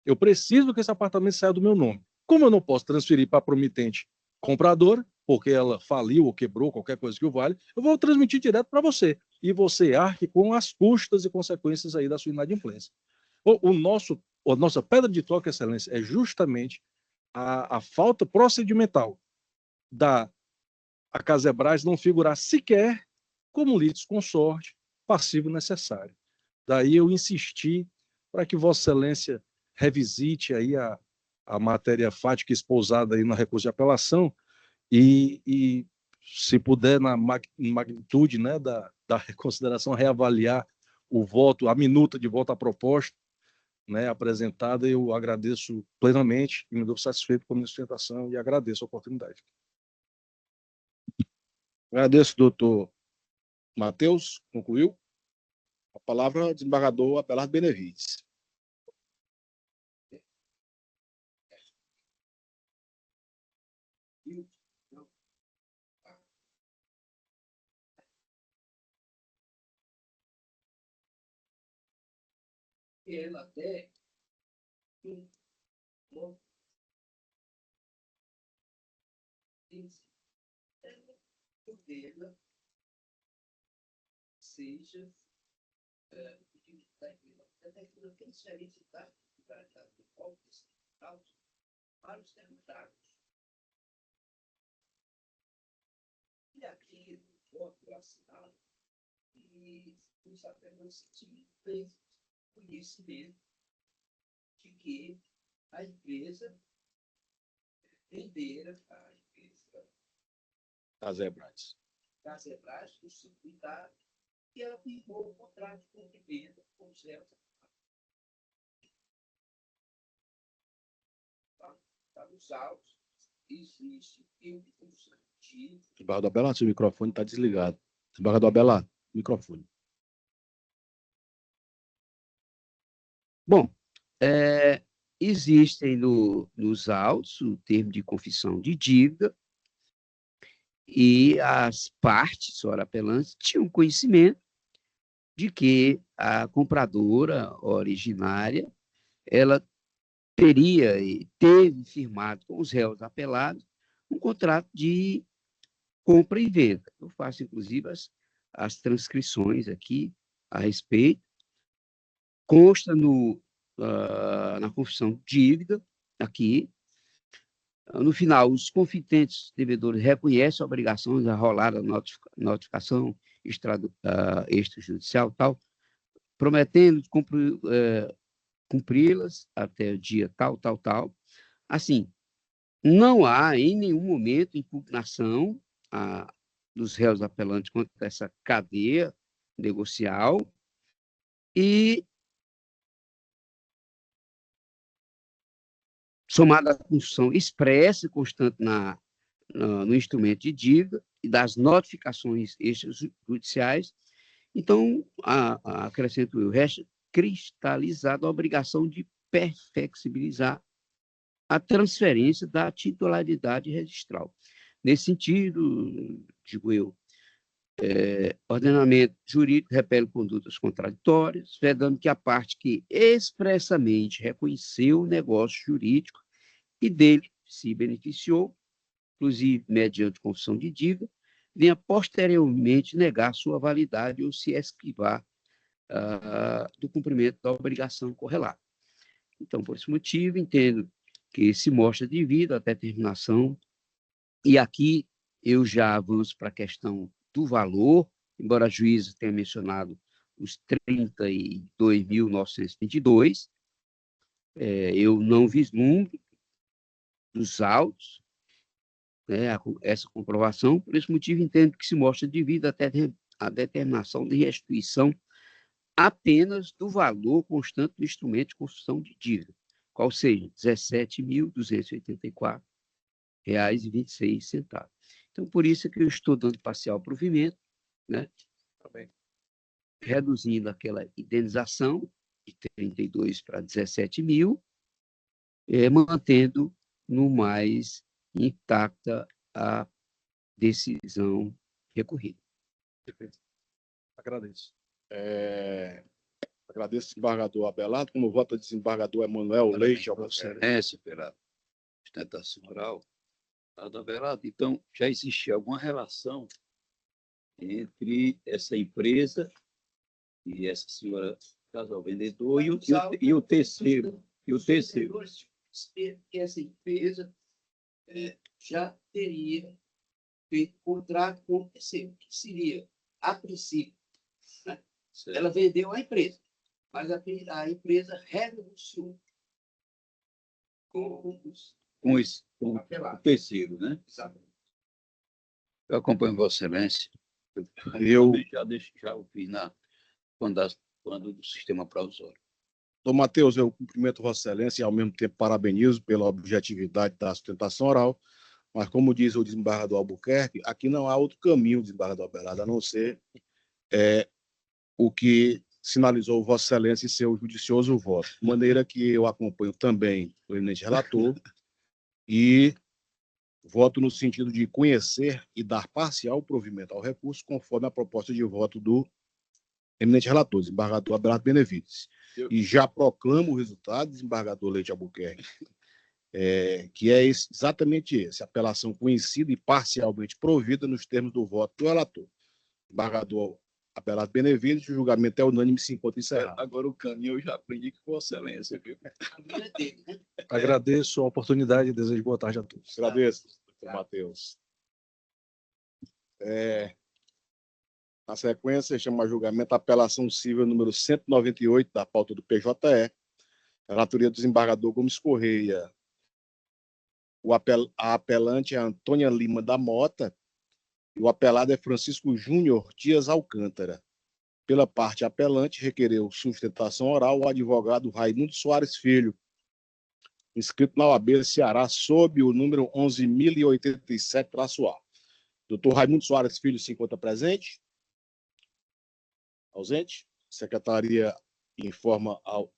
eu preciso que esse apartamento saia do meu nome. Como eu não posso transferir para a promitente compradora, porque ela faliu ou quebrou, qualquer coisa que o vale, eu vou transmitir direto para você. E você arque com as custas e consequências aí da sua inadimplência. A nossa pedra de toque, Excelência, é justamente a falta procedimental da Casebras não figurar sequer como litisconsorte passivo necessário. Daí eu insisti para que Vossa Excelência revisite aí a matéria fática espousada aí na recurso de apelação e se puder, na magnitude, né, da reconsideração, reavaliar o voto, a minuta de voto à proposta, né, apresentada, eu agradeço plenamente e me dou satisfeito com a minha sustentação e agradeço a oportunidade. Agradeço, doutor Matheus. Concluiu? A palavra ao desembargador Abelardo Benevides. ela até dela seja transferência da titularidade do código para os termos. E aqui, o voto assinado, e os apenas tinham conhecimento de que a empresa vendeira a empresa Casebras. Casebras, o circuitário, e ela firmou o contrato de compra-venda com os réus. Para os autos, existe um substantivo. Desembargador Abelardo, seu microfone está desligado. Desembargador Abelardo, microfone. Bom, existem nos autos o termo de confissão de dívida e as partes, ora apelantes, tinham conhecimento de que a compradora originária ela teria e teve firmado com os réus apelados um contrato de compra e venda. Eu faço, inclusive, as transcrições aqui a respeito. Consta na confissão de dívida, aqui. No final, os confitentes devedores reconhecem a obrigação de rolar a notificação extrajudicial, tal, prometendo cumpri-las até o dia tal. Assim, não há em nenhum momento impugnação dos réus apelantes contra essa cadeia negocial e somada à função expressa e constante no instrumento de dívida e das notificações extrajudiciais, então, acrescento eu, resta cristalizada a obrigação de perfectibilizar a transferência da titularidade registral. Nesse sentido, digo eu, ordenamento jurídico repele condutas contraditórias, vedando que a parte que expressamente reconheceu o negócio jurídico e dele se beneficiou, inclusive mediante confissão de dívida, venha posteriormente negar sua validade ou se esquivar do cumprimento da obrigação correlata. Então, por esse motivo, entendo que se mostra devida a determinação, e aqui eu já avanço para a questão do valor, embora a juíza tenha mencionado os 32.922, eu não vislumbro dos autos, essa comprovação, por esse motivo entendo que se mostra devida a determinação de restituição apenas do valor constante do instrumento de construção de dívida, qual seja R$ 17.284,26. Então, por isso é que eu estou dando parcial provimento, né? Reduzindo aquela indenização de 32 para 17 mil, mantendo no mais intacta a decisão recorrida. Agradeço. Agradeço, desembargador Abelardo. Como vota desembargador Emanuel Leite. Excelência, pela sustentação oral. Abelardo, então, já existia alguma relação entre essa empresa e essa senhora casal vendedor e o terceiro. Que essa empresa já teria feito contrato com o terceiro, que seria, a princípio, né? Ela vendeu a empresa, mas a empresa renegociou com o terceiro, né? Exatamente. Eu acompanho Vossa Excelência. Eu já ouvi quando do sistema provisório. Dom Matheus, eu cumprimento Vossa Excelência e, ao mesmo tempo, parabenizo pela objetividade da sustentação oral, mas, como diz o desembargador Albuquerque, aqui não há outro caminho, desembargador Abelardo, a não ser o que sinalizou Vossa Excelência em seu judicioso voto, de maneira que eu acompanho também o eminente relator e voto no sentido de conhecer e dar parcial provimento ao recurso, conforme a proposta de voto do eminente relator, desembargador Abelardo Benevides. E já proclamo o resultado, desembargador Leite Albuquerque, que é exatamente esse, apelação conhecida e parcialmente provida nos termos do voto do relator. Desembargador Abelardo Benevides, o julgamento é unânime e se encontra encerrado. Agora o caminho eu já aprendi com Vossa Excelência, viu? Agradeço a oportunidade e desejo boa tarde a todos. Agradeço, doutor Matheus. Na sequência, chama a julgamento a apelação civil número 198 da pauta do PJE, relatoria do desembargador Gomes Correia. A apelante é Antônia Lima da Mota e o apelado é Francisco Júnior Dias Alcântara. Pela parte apelante, requereu sustentação oral o advogado Raimundo Soares Filho, inscrito na OAB Ceará, sob o número 11.087-A. Doutor Raimundo Soares Filho se encontra presente? Ausente? Secretaria informa ao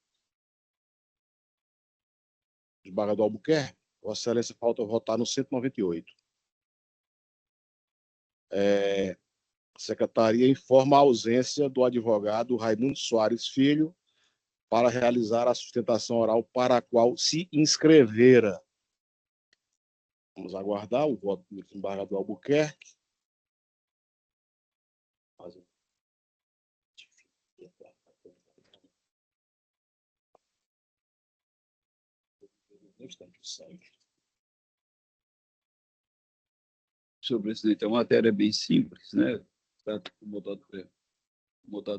desembargador Albuquerque. Vossa Excelência, falta votar no 198. Secretaria informa a ausência do advogado Raimundo Soares Filho para realizar a sustentação oral para a qual se inscrevera. Vamos aguardar o voto do desembargador Albuquerque. Senhor presidente, a matéria é bem simples, né? Tanto o mudado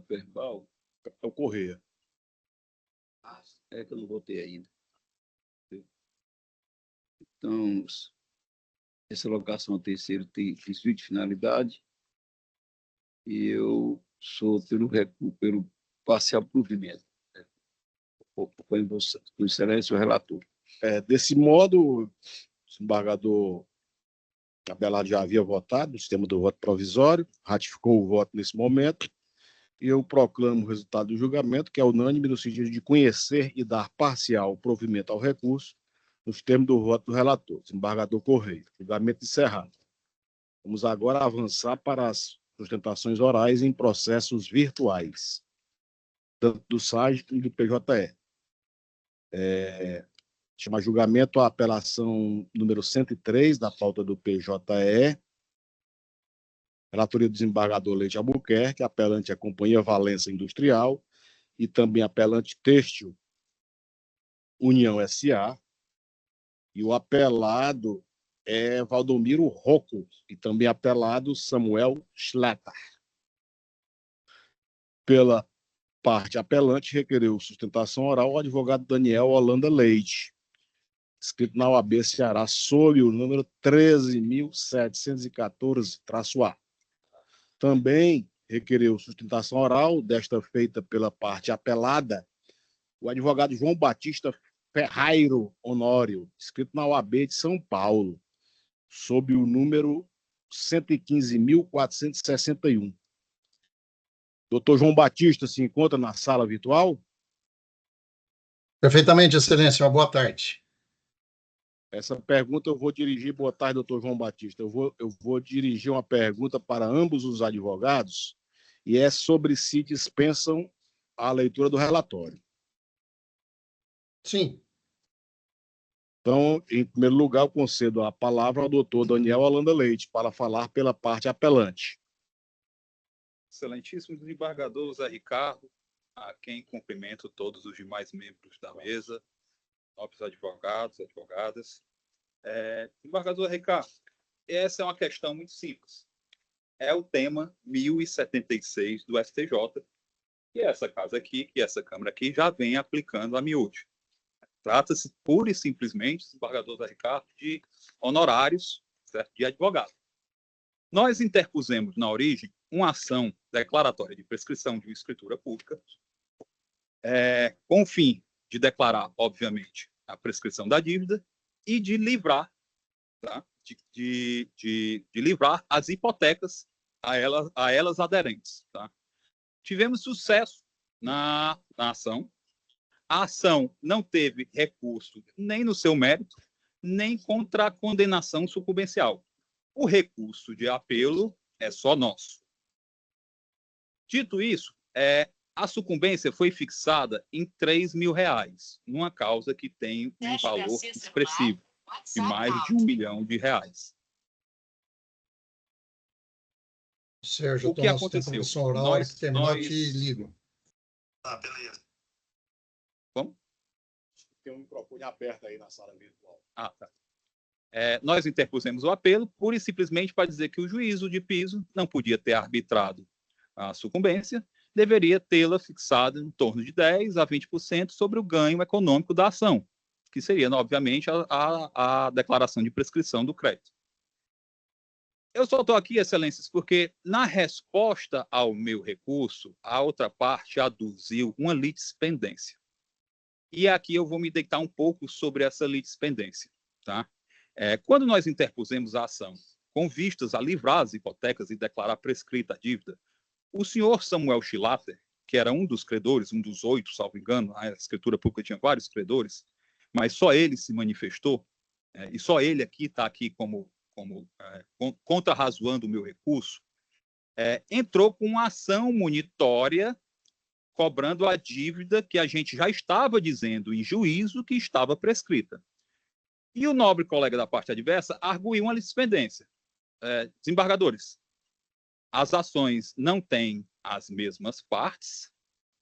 verbal. Capitão Correia. É que eu não votei ainda. Então, essa locação terceira tem desvio de finalidade e eu sou pelo parcial provimento. Foi por excelência o relator. Desse modo, o desembargador Abelardo já havia votado no sistema do voto provisório, ratificou o voto nesse momento, e eu proclamo o resultado do julgamento, que é unânime no sentido de conhecer e dar parcial provimento ao recurso, nos termos do voto do relator, desembargador Correia. Julgamento encerrado. Vamos agora avançar para as sustentações orais em processos virtuais, tanto do SAG e do PJE. Chama julgamento a apelação número 103 da pauta do PJE, relatoria do desembargador Leite Albuquerque, apelante é a Companhia Valença Industrial e também apelante Têxtil União S.A. E o apelado é Valdomiro Rocco e também apelado Samuel Schlatter. Pela parte apelante, requereu sustentação oral o advogado Daniel Holanda Leite, escrito na OAB Ceará, sob o número 13.714-A. Também requereu sustentação oral, desta feita pela parte apelada, o advogado João Batista Ferrairo Honório, escrito na OAB de São Paulo, sob o número 115.461. Doutor João Batista se encontra na sala virtual? Perfeitamente, Excelência. Uma boa tarde. Essa pergunta eu vou dirigir. Boa tarde, doutor João Batista. Eu vou dirigir uma pergunta para ambos os advogados e é sobre se dispensam a leitura do relatório. Sim. Então, em primeiro lugar, eu concedo a palavra ao doutor Daniel Holanda Leite para falar pela parte apelante. Excelentíssimo desembargador Zé Ricardo, a quem cumprimento todos os demais membros da mesa, nobres advogados, advogadas. Desembargador Ricardo, essa é uma questão muito simples. É o tema 1076 do STJ, que essa casa aqui, que essa Câmara aqui, já vem aplicando a miúde. Trata-se pura e simplesmente, desembargador Zé Ricardo, de honorários, certo? De advogado. Nós interpusemos na origem uma ação declaratória de prescrição de uma escritura pública, com o fim de declarar, obviamente, a prescrição da dívida e de livrar, tá? de livrar as hipotecas a elas aderentes. Tá? Tivemos sucesso na ação. A ação não teve recurso nem no seu mérito, nem contra a condenação sucumbencial. O recurso de apelo é só nosso. Dito isso, a sucumbência foi fixada em R$3.000, numa causa que tem um valor expressivo, de mais de R$1 milhão. Sérgio, O que aconteceu? Nós te ligo. Tá, beleza. Como? Tem um microfone aberto aí na sala virtual. Ah, tá. Nós interpusemos o apelo pura e simplesmente para dizer que o juízo de piso não podia ter arbitrado a sucumbência, deveria tê-la fixada em torno de 10% a 20% sobre o ganho econômico da ação, que seria, obviamente, a declaração de prescrição do crédito. Eu só estou aqui, excelências, porque na resposta ao meu recurso, a outra parte aduziu uma litispendência. E aqui eu vou me deitar um pouco sobre essa litispendência. Tá? Quando nós interpusemos a ação com vistas a livrar as hipotecas e declarar prescrita a dívida, o senhor Samuel Schlatter, que era um dos credores, um dos 8, salvo engano, a escritura pública tinha vários credores, mas só ele se manifestou, e só ele aqui está aqui como contrarrazoando o meu recurso, entrou com uma ação munitória cobrando a dívida que a gente já estava dizendo em juízo que estava prescrita. E o nobre colega da parte adversa arguiu uma litispendência. Desembargadores, as ações não têm as mesmas partes,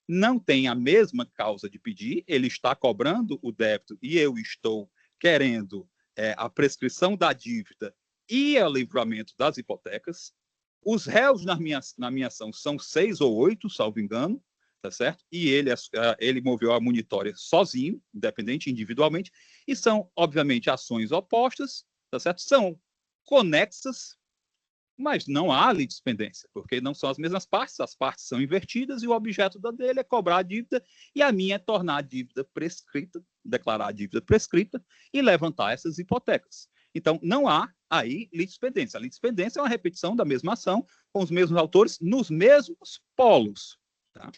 não têm a mesma causa de pedir, ele está cobrando o débito e eu estou querendo a prescrição da dívida e o livramento das hipotecas. Os réus na minha ação são 6 ou 8, salvo engano, tá certo? E ele moveu a monitória sozinho, independente, individualmente, e são, obviamente, ações opostas, tá certo? São conexas, mas não há litispendência, porque não são as mesmas partes, as partes são invertidas e o objeto dele é cobrar a dívida e a minha é tornar a dívida prescrita, declarar a dívida prescrita e levantar essas hipotecas. Então, não há aí litispendência. A litispendência é uma repetição da mesma ação com os mesmos autores nos mesmos polos. Tá?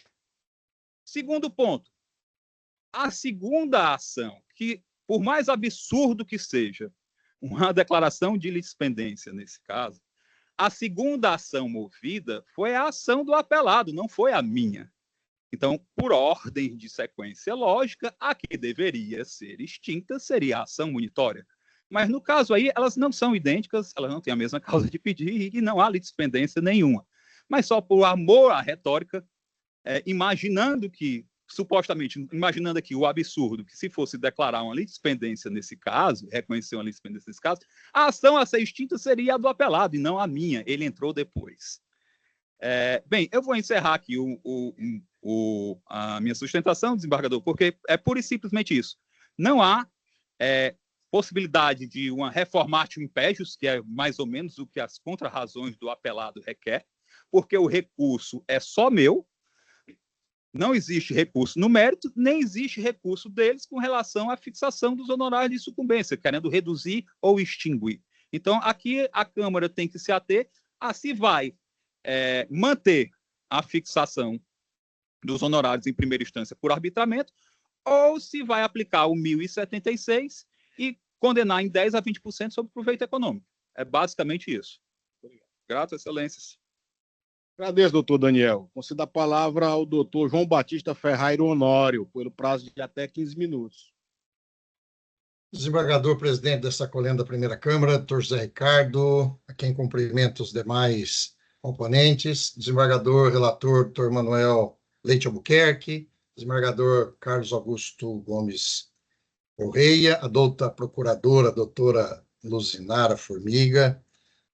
Segundo ponto, a segunda ação, que por mais absurdo que seja uma declaração de litispendência nesse caso, a segunda ação movida foi a ação do apelado, não foi a minha. Então, por ordem de sequência lógica, a que deveria ser extinta seria a ação munitória. Mas, no caso aí, elas não são idênticas, elas não têm a mesma causa de pedir e não há litispendência nenhuma. Mas só por amor à retórica, imaginando aqui o absurdo, que se fosse declarar uma litispendência nesse caso, reconhecer uma litispendência nesse caso, a ação a ser extinta seria a do apelado e não a minha, ele entrou depois. Bem, eu vou encerrar aqui a minha sustentação, desembargador, porque é pura e simplesmente isso. Não há possibilidade de uma reformatio impégius, que é mais ou menos o que as contrarrazões do apelado requer, porque o recurso é só meu, não existe recurso no mérito, nem existe recurso deles com relação à fixação dos honorários de sucumbência, querendo reduzir ou extinguir. Então, aqui a Câmara tem que se ater a se vai manter a fixação dos honorários em primeira instância por arbitramento, ou se vai aplicar o 1076 e condenar em 10% a 20% sobre o proveito econômico. É basicamente isso. Grato, excelências. Agradeço, doutor Daniel. Concedo a palavra ao doutor João Batista Ferreira Honório, pelo prazo de até 15 minutos. Desembargador presidente dessa colenda da primeira Câmara, doutor José Ricardo, a quem cumprimento os demais componentes, desembargador relator, doutor Manuel Leite Albuquerque, desembargador Carlos Augusto Gomes Correia, a doutora procuradora, doutora Luzinara Formiga,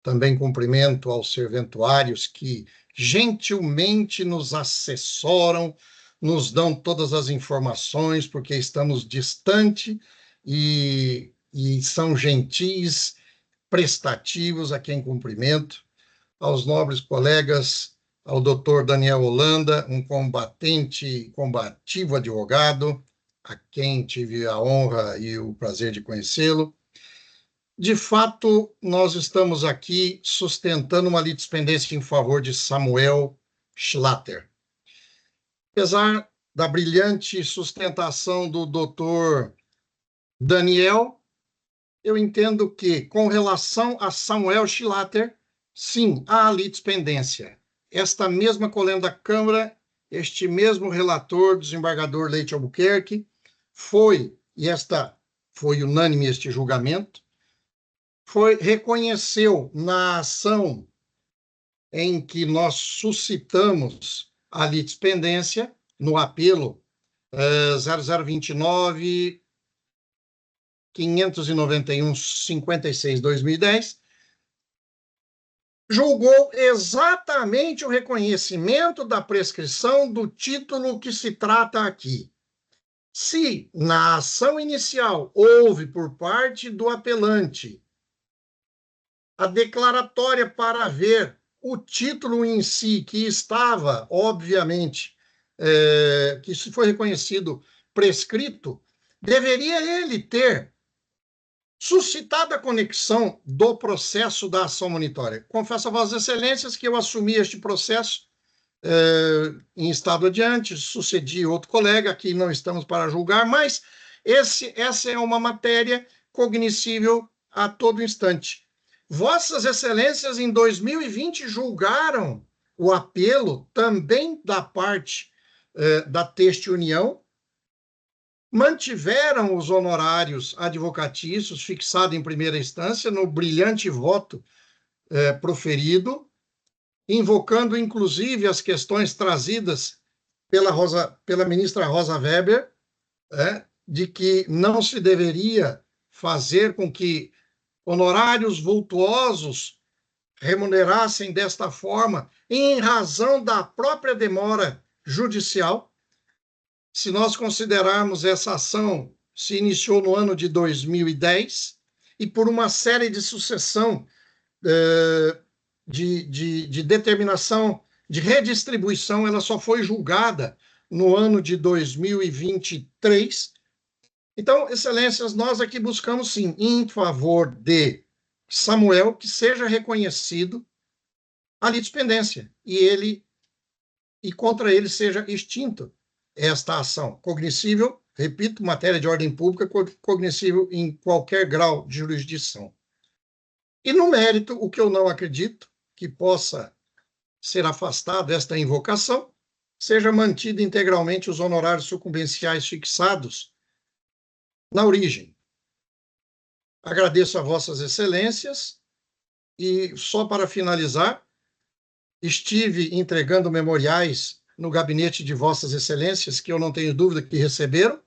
também cumprimento aos serventuários que gentilmente nos assessoram, nos dão todas as informações, porque estamos distante e são gentis, prestativos, a quem cumprimento, aos nobres colegas, ao doutor Daniel Holanda, um combativo advogado, a quem tive a honra e o prazer de conhecê-lo. De fato, nós estamos aqui sustentando uma litispendência em favor de Samuel Schlatter. Apesar da brilhante sustentação do doutor Daniel, eu entendo que, com relação a Samuel Schlatter, sim, há litispendência. Esta mesma colenda da Câmara este mesmo relator, desembargador Leite Albuquerque, e esta foi unânime este julgamento, reconheceu na ação em que nós suscitamos a litispendência, no apelo 0029 591 56 2010, julgou exatamente o reconhecimento da prescrição do título que se trata aqui. Se na ação inicial houve por parte do apelante a declaratória para ver o título em si, que estava, obviamente, que se foi reconhecido prescrito, deveria ele ter suscitado a conexão do processo da ação monitória. Confesso a Vossas Excelências que eu assumi este processo em estado adiante, sucedi outro colega, aqui não estamos para julgar, mas essa é uma matéria cognoscível a todo instante. Vossas Excelências, em 2020, julgaram o apelo também da parte da Teste União, mantiveram os honorários advocatícios fixados em primeira instância no brilhante voto proferido, invocando, inclusive, as questões trazidas pela ministra Rosa Weber, de que não se deveria fazer com que honorários vultuosos remunerassem desta forma em razão da própria demora judicial. Se nós considerarmos essa ação, se iniciou no ano de 2010 e por uma série de sucessão de determinação de redistribuição, ela só foi julgada no ano de 2023. Então, Excelências, nós aqui buscamos, sim, em favor de Samuel, que seja reconhecido a litispendência e contra ele seja extinto esta ação. Cognoscível, repito, matéria de ordem pública, cognoscível em qualquer grau de jurisdição. E no mérito, o que eu não acredito que possa ser afastado esta invocação, seja mantido integralmente os honorários sucumbenciais fixados na origem. Agradeço a Vossas Excelências e, só para finalizar, estive entregando memoriais no gabinete de Vossas Excelências, que eu não tenho dúvida que receberam.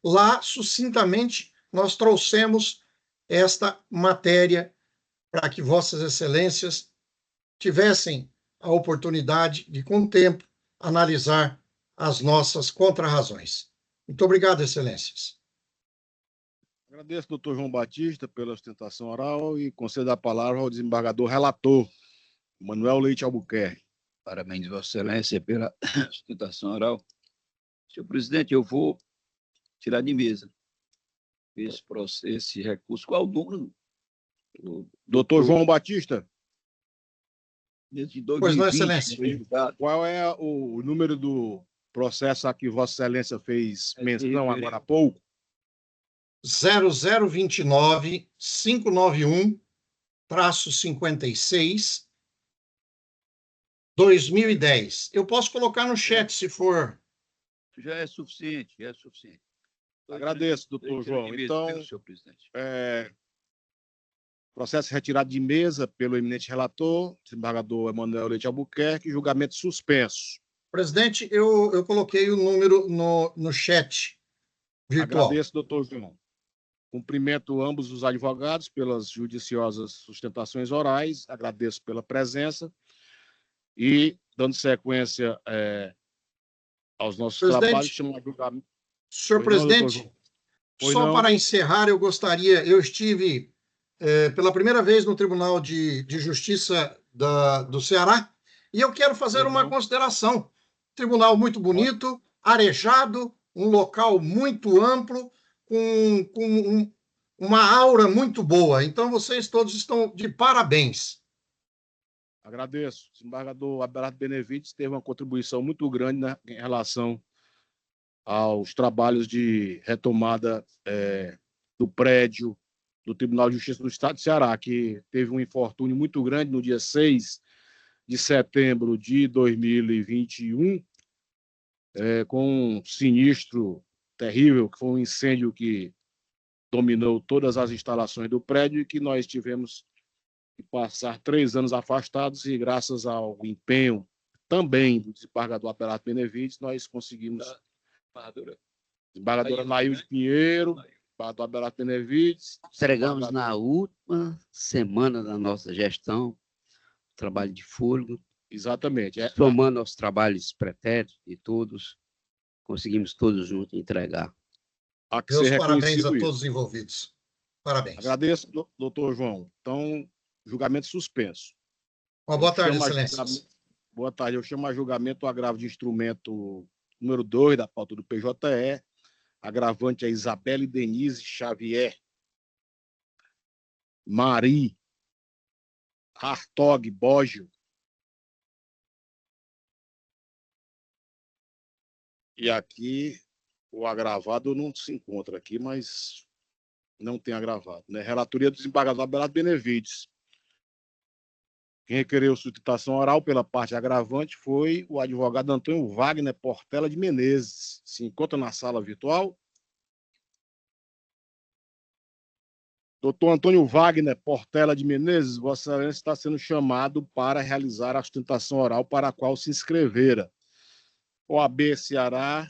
Lá, sucintamente, nós trouxemos esta matéria para que Vossas Excelências tivessem a oportunidade de, com o tempo, analisar as nossas contrarrazões. Muito obrigado, Excelências. Agradeço, doutor João Batista, pela sustentação oral e concedo a palavra ao desembargador relator, Manuel Leite Albuquerque. Parabéns, Vossa Excelência, pela sustentação oral. Senhor presidente, eu vou tirar de mesa esse recurso. Qual o número? Doutor João Batista? Desde Pois não, Excelência. Qual é o número do processo a que Vossa Excelência fez menção agora há pouco? 0029-591-56 2010. Eu posso colocar no chat, se for. Já é suficiente, já é suficiente. Agradeço, doutor João. Então, senhor presidente. Processo retirado de mesa pelo eminente relator, desembargador Emanuel Leite Albuquerque, julgamento suspenso. Presidente, eu coloquei o número no chat virtual. Agradeço, doutor João. Cumprimento ambos os advogados pelas judiciosas sustentações orais, agradeço pela presença e, dando sequência aos nossos trabalhos, chamo a julgamento. Senhor presidente, só para encerrar, eu estive pela primeira vez no Tribunal de Justiça do Ceará e eu quero fazer uma consideração. Tribunal muito bonito, arejado, um local muito amplo, com uma aura muito boa. Então, vocês todos estão de parabéns. Agradeço. O desembargador Abelardo Benevides teve uma contribuição muito grande em relação aos trabalhos de retomada do prédio do Tribunal de Justiça do Estado de Ceará, que teve um infortúnio muito grande no dia 6 de setembro de 2021, com um sinistro terrível, que foi um incêndio que dominou todas as instalações do prédio e que nós tivemos que passar 3 anos afastados e, graças ao empenho também do desembargador Abelardo Benevides, nós conseguimos... Desembargadora Nailde Pinheiro, desembargador Abelardo Benevides... Entregamos na última semana da nossa gestão, trabalho de fôlego. Exatamente. Somando aos trabalhos pretéritos de todos, conseguimos todos juntos entregar. Meus parabéns a todos os envolvidos. Parabéns. Agradeço, doutor João. Então, julgamento suspenso. Uma boa tarde, excelências. Boa tarde. Eu chamo a julgamento o agravo de instrumento número 2 da pauta do PJE. Agravante é Isabelle Denise Xavier Mari Hartog Bógio. E aqui o agravado não se encontra aqui, mas não tem agravado, né? Relatoria do desembargador Abelardo Benevides. Quem requereu sustentação oral pela parte agravante foi o advogado Antônio Wagner Portela de Menezes. Se encontra na sala virtual. Doutor Antônio Wagner Portela de Menezes, Vossa Excelência está sendo chamado para realizar a sustentação oral para a qual se inscrevera. OAB Ceará,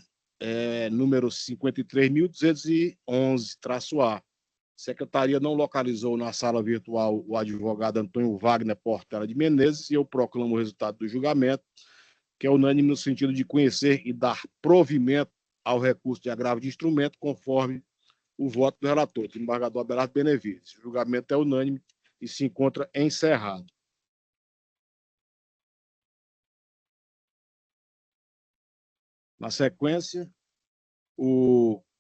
número 53.211-A. Secretaria não localizou na sala virtual o advogado Antônio Wagner Portela de Menezes e eu proclamo o resultado do julgamento, que é unânime no sentido de conhecer e dar provimento ao recurso de agravo de instrumento, conforme o voto do relator, desembargador Abelardo Benevides. O julgamento é unânime e se encontra encerrado. Na sequência,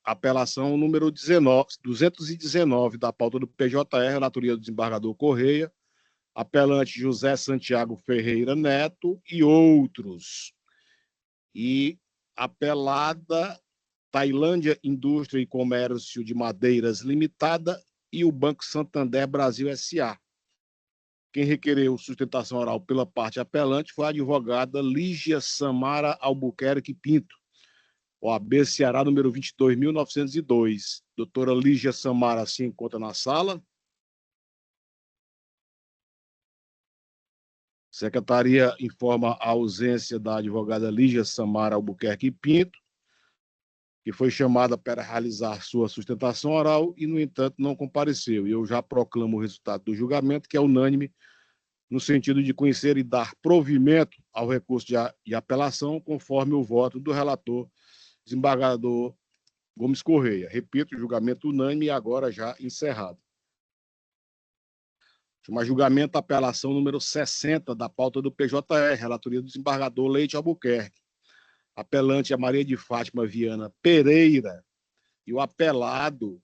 a apelação número 219 da pauta do PJE, relatoria do desembargador Correia, apelante José Santiago Ferreira Neto e outros. E apelada Tailândia Indústria e Comércio de Madeiras Limitada e o Banco Santander Brasil S.A. Quem requereu sustentação oral pela parte apelante foi a advogada Lígia Samara Albuquerque Pinto, OAB Ceará, número 22.902. Doutora Lígia Samara se encontra na sala. Secretaria informa a ausência da advogada Lígia Samara Albuquerque Pinto, que foi chamada para realizar sua sustentação oral e, no entanto, não compareceu. E eu já proclamo o resultado do julgamento, que é unânime, no sentido de conhecer e dar provimento ao recurso de apelação, conforme o voto do relator, desembargador Gomes Correia. Repito, julgamento unânime e agora já encerrado. Chama julgamento apelação número 60 da pauta do PJE, relatoria do desembargador Leite Albuquerque. Apelante é Maria de Fátima Viana Pereira e o apelado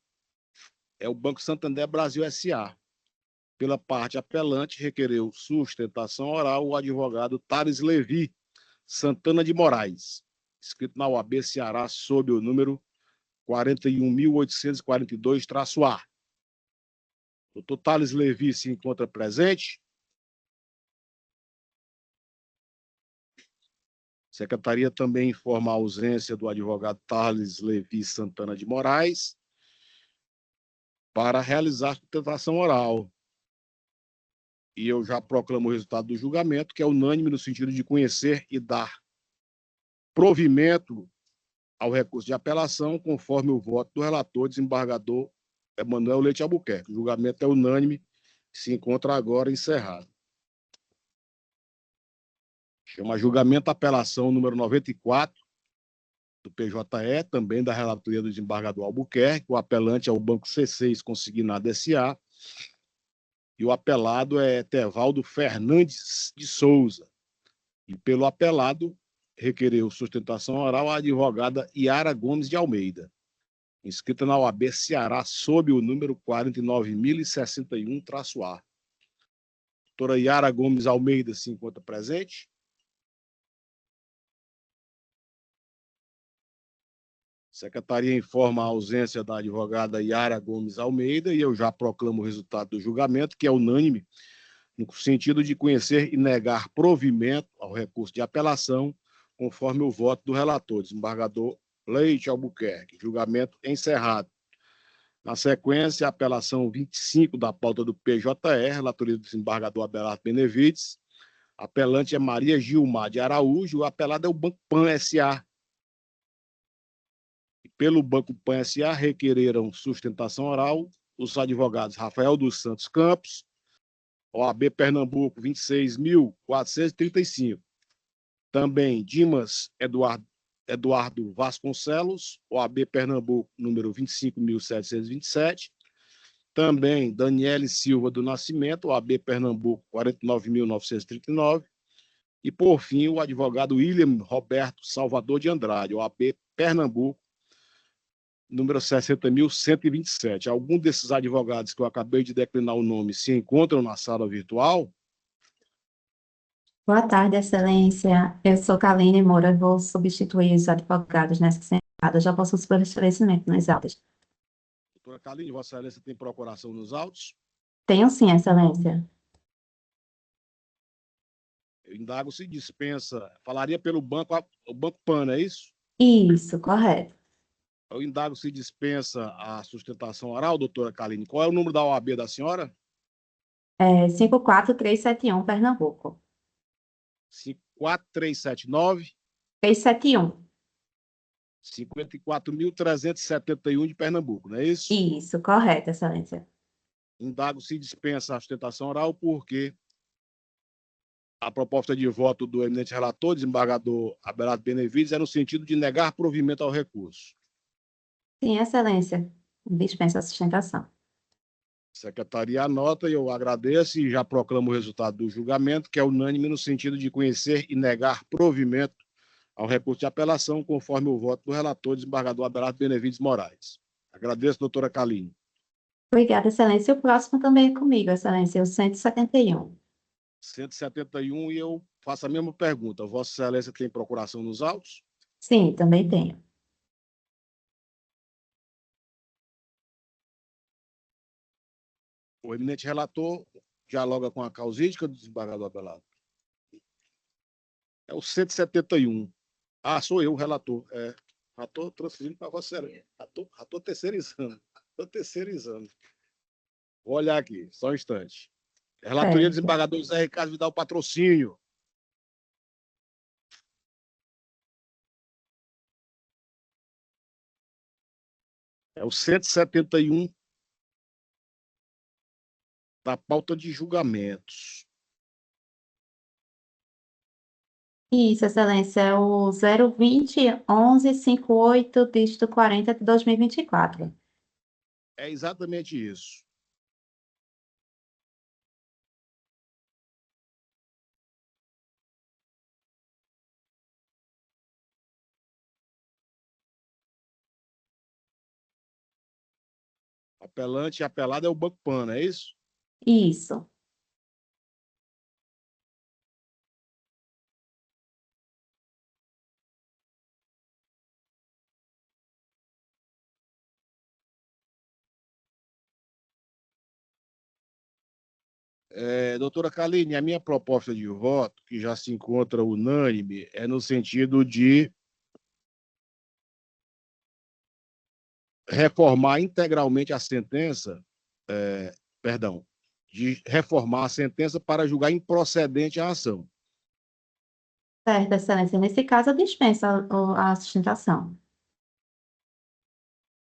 é o Banco Santander Brasil S.A. Pela parte apelante, requereu sustentação oral o advogado Thales Levi Santana de Moraes, escrito na OAB Ceará sob o número 41.842-A. Doutor Thales Levi se encontra presente? Secretaria também informa a ausência do advogado Thales Levi Santana de Moraes para realizar a sustentação oral. E eu já proclamo o resultado do julgamento, que é unânime no sentido de conhecer e dar provimento ao recurso de apelação, conforme o voto do relator, desembargador Emanuel Leite Albuquerque. O julgamento é unânime e se encontra agora encerrado. Chama julgamento apelação número 94 do PJE, também da relatoria do desembargador Albuquerque. O apelante é o Banco C6 Consignado S.A. E o apelado é Tevaldo Fernandes de Souza. E pelo apelado, requereu sustentação oral a advogada Yara Gomes de Almeida, inscrita na OAB Ceará sob o número 49.061-A. Doutora Yara Gomes Almeida se encontra presente? Secretaria informa a ausência da advogada Yara Gomes Almeida e eu já proclamo o resultado do julgamento, que é unânime, no sentido de conhecer e negar provimento ao recurso de apelação, conforme o voto do relator, desembargador Leite Albuquerque. Julgamento encerrado. Na sequência, a apelação 25 da pauta do PJR, relatoria do desembargador Abelardo Benevides. Apelante é Maria Gilmar de Araújo, o apelado é o Banco Pan S.A. E pelo Banco Pan S.A. requereram sustentação oral os advogados Rafael dos Santos Campos, OAB Pernambuco 26.435. Também Dimas Eduardo Vasconcelos, OAB Pernambuco, número 25.727. Também Daniele Silva do Nascimento, OAB Pernambuco, 49.939. E, por fim, o advogado William Roberto Salvador de Andrade, OAB Pernambuco, número 60.127. Algum desses advogados que eu acabei de declinar o nome se encontram na sala virtual? Boa tarde, Excelência. Eu sou Kaline Moura, vou substituir os advogados nessa sentada. Já posso supor esclarecimento nas aulas. Doutora Kaline, Vossa Excelência tem procuração nos autos? Tenho sim, Excelência. Eu indago se dispensa. Falaria pelo banco, o Banco Pan, é isso? Isso, correto. Eu indago se dispensa a sustentação oral, doutora Kaline. Qual é o número da OAB da senhora? 54371, Pernambuco. 54379? 371. 54.371 de Pernambuco, não é isso? Isso, correto, Excelência. Indago se dispensa a sustentação oral porque a proposta de voto do eminente relator, desembargador Abelardo Benevides, é no sentido de negar provimento ao recurso. Sim, Excelência. Dispensa a sustentação. Secretaria anota e eu agradeço e já proclamo o resultado do julgamento, que é unânime no sentido de conhecer e negar provimento ao recurso de apelação, conforme o voto do relator, desembargador Abelardo Benevides Moraes. Agradeço, doutora Kaline. Obrigada, Excelência. O próximo também é comigo, Excelência, o 171. 171, e eu faço a mesma pergunta. Vossa Excelência tem procuração nos autos? Sim, também tenho. O eminente relator dialoga com a causídica do desembargador Abelardo. É o 171. Ah, sou eu o relator. Já estou transferindo para Vossa Excelência. Já estou terceirizando. Estou terceirizando. Vou olhar aqui, só um instante. Relatoria do desembargador José Ricardo Vidal Patrocínio. É o 171 da pauta de julgamentos. Isso, Excelência, é o 020-1158, dígito 40 de 2024. É exatamente isso. Apelante e apelado é o Banco Pan, não é isso? Isso. Doutora Kaline, a minha proposta de voto, que já se encontra unânime, é no sentido de reformar integralmente a sentença, de reformar a sentença para julgar improcedente a ação. Certo, Excelência. Nesse caso, eu dispenso a sustentação.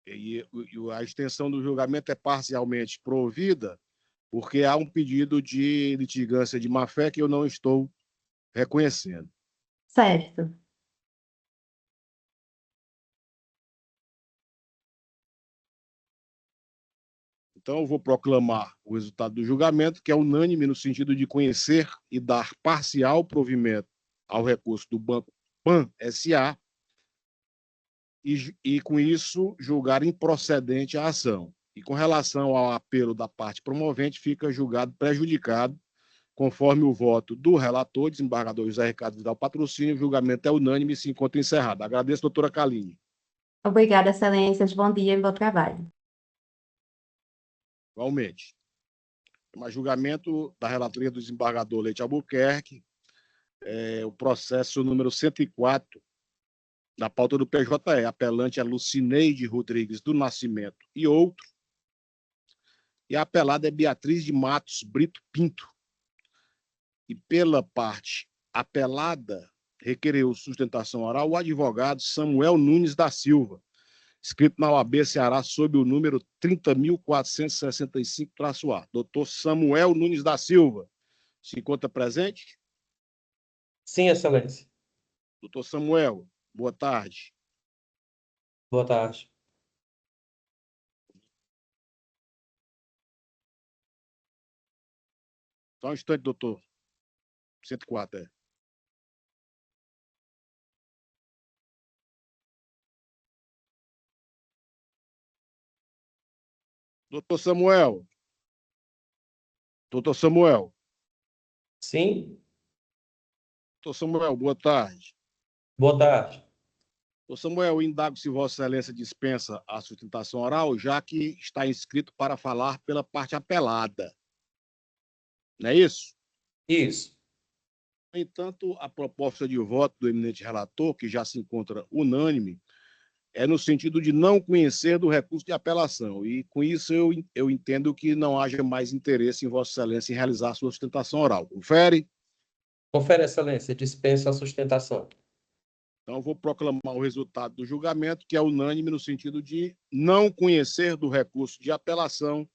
E a extensão do julgamento é parcialmente provida, porque há um pedido de litigância de má-fé que eu não estou reconhecendo. Certo. Então, eu vou proclamar o resultado do julgamento, que é unânime no sentido de conhecer e dar parcial provimento ao recurso do Banco Pan S.A. e, com isso, julgar improcedente a ação. E, com relação ao apelo da parte promovente, fica julgado prejudicado, conforme o voto do relator, desembargador José Ricardo Vidal Patrocínio. O julgamento é unânime e se encontra encerrado. Agradeço, doutora Kaline. Obrigada, Excelências. Bom dia e bom trabalho. Igualmente. Mas julgamento da relatoria do desembargador Leite Albuquerque, o processo número 104 da pauta do PJE. Apelante é Lucineide Rodrigues do Nascimento e outro. E a apelada é Beatriz de Matos Brito Pinto. E pela parte apelada, requereu sustentação oral o advogado Samuel Nunes da Silva, escrito na OAB Ceará sob o número 30.465-A. Doutor Samuel Nunes da Silva, se encontra presente? Sim, Excelência. Doutor Samuel, boa tarde. Boa tarde. Só um instante, doutor. 104, é. Doutor Samuel. Doutor Samuel. Sim. Doutor Samuel, boa tarde. Boa tarde. Doutor Samuel, indago se Vossa Excelência dispensa a sustentação oral, já que está inscrito para falar pela parte apelada. Não é isso? Isso. No entanto, a proposta de voto do eminente relator, que já se encontra unânime, é no sentido de não conhecer do recurso de apelação. E, com isso, eu entendo que não haja mais interesse em Vossa Excelência em realizar a sua sustentação oral. Confere? Confere, Excelência. Dispensa a sustentação. Então, eu vou proclamar o resultado do julgamento, que é unânime no sentido de não conhecer do recurso de apelação,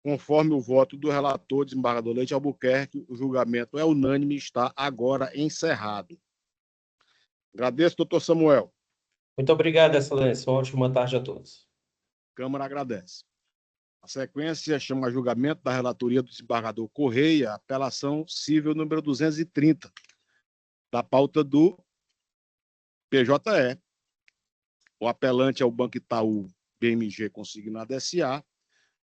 conforme o voto do relator, desembargador Leite Albuquerque. O julgamento é unânime e está agora encerrado. Agradeço, doutor Samuel. Muito obrigado, Excelência. Uma ótima tarde a todos. Câmara agradece. A sequência chama a julgamento da relatoria do desembargador Correia, apelação cível número 230, da pauta do PJE. O apelante é o Banco Itaú BMG Consignado S.A.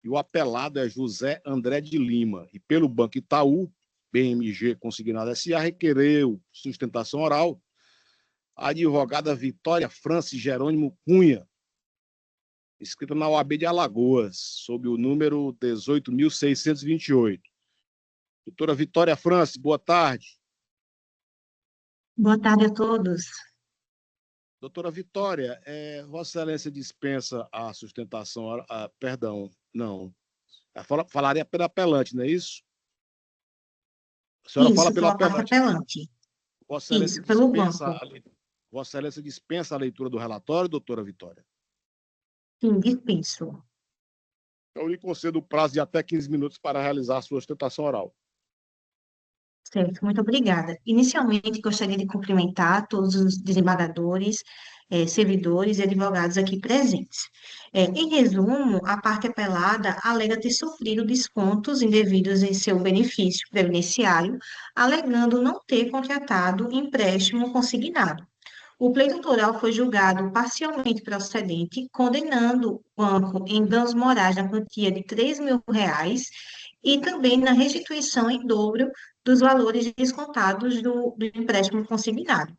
e o apelado é José André de Lima. E pelo Banco Itaú BMG Consignado S.A. requereu sustentação oral a advogada Vitória Francis Jerônimo Cunha, escrita na OAB de Alagoas, sob o número 18.628. Doutora Vitória Francis, boa tarde. Boa tarde a todos. Doutora Vitória, Vossa Excelência dispensa a sustentação, perdão, não. Falaria pelo apelante, não é isso? A senhora fala pelo apelante. Vossa Excelência Vossa Excelência dispensa a leitura do relatório, doutora Vitória? Sim, dispenso. Eu lhe concedo o prazo de até 15 minutos para realizar a sua sustentação oral. Certo, muito obrigada. Inicialmente, gostaria de cumprimentar todos os desembargadores, servidores e advogados aqui presentes. Em resumo, a parte apelada alega ter sofrido descontos indevidos em seu benefício previdenciário, alegando não ter contratado empréstimo consignado. O pleito autoral foi julgado parcialmente procedente, condenando o banco em danos morais na quantia de R$ 3.000 e também na restituição em dobro dos valores descontados do empréstimo consignado.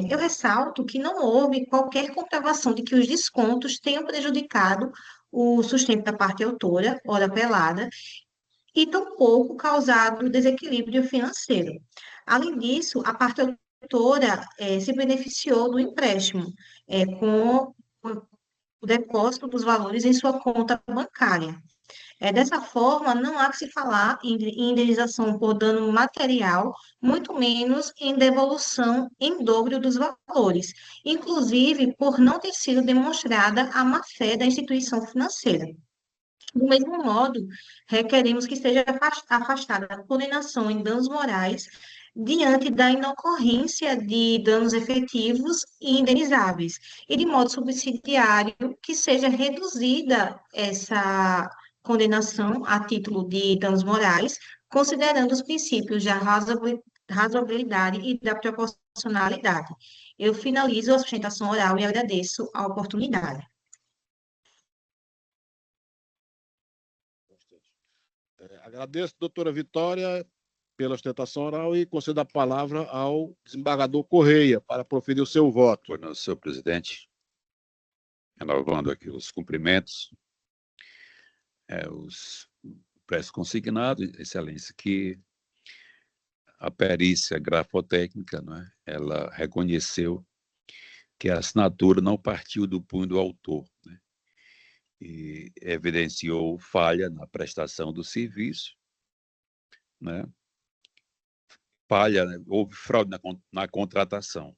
Eu ressalto que não houve qualquer comprovação de que os descontos tenham prejudicado o sustento da parte autora, ora apelada, e tampouco causado desequilíbrio financeiro. Além disso, a parte autora se beneficiou do empréstimo com o depósito dos valores em sua conta bancária. Dessa forma, não há que se falar em indenização por dano material, muito menos em devolução em dobro dos valores, inclusive por não ter sido demonstrada a má-fé da instituição financeira. Do mesmo modo, requeremos que seja afastada a condenação em danos morais diante da inocorrência de danos efetivos e indenizáveis, e de modo subsidiário que seja reduzida essa condenação a título de danos morais, considerando os princípios da razoabilidade e da proporcionalidade. Eu finalizo a sustentação oral e agradeço a oportunidade. Agradeço, doutora Vitória, pela sustentação oral e concedo a palavra ao desembargador Correia para proferir o seu voto. Pois não, senhor presidente. Renovando aqui os cumprimentos, os preços consignados, excelência, que a perícia grafotécnica, não é? Ela reconheceu que a assinatura não partiu do punho do autor, né? E evidenciou falha na prestação do serviço, né? Falha, né? Houve fraude na contratação.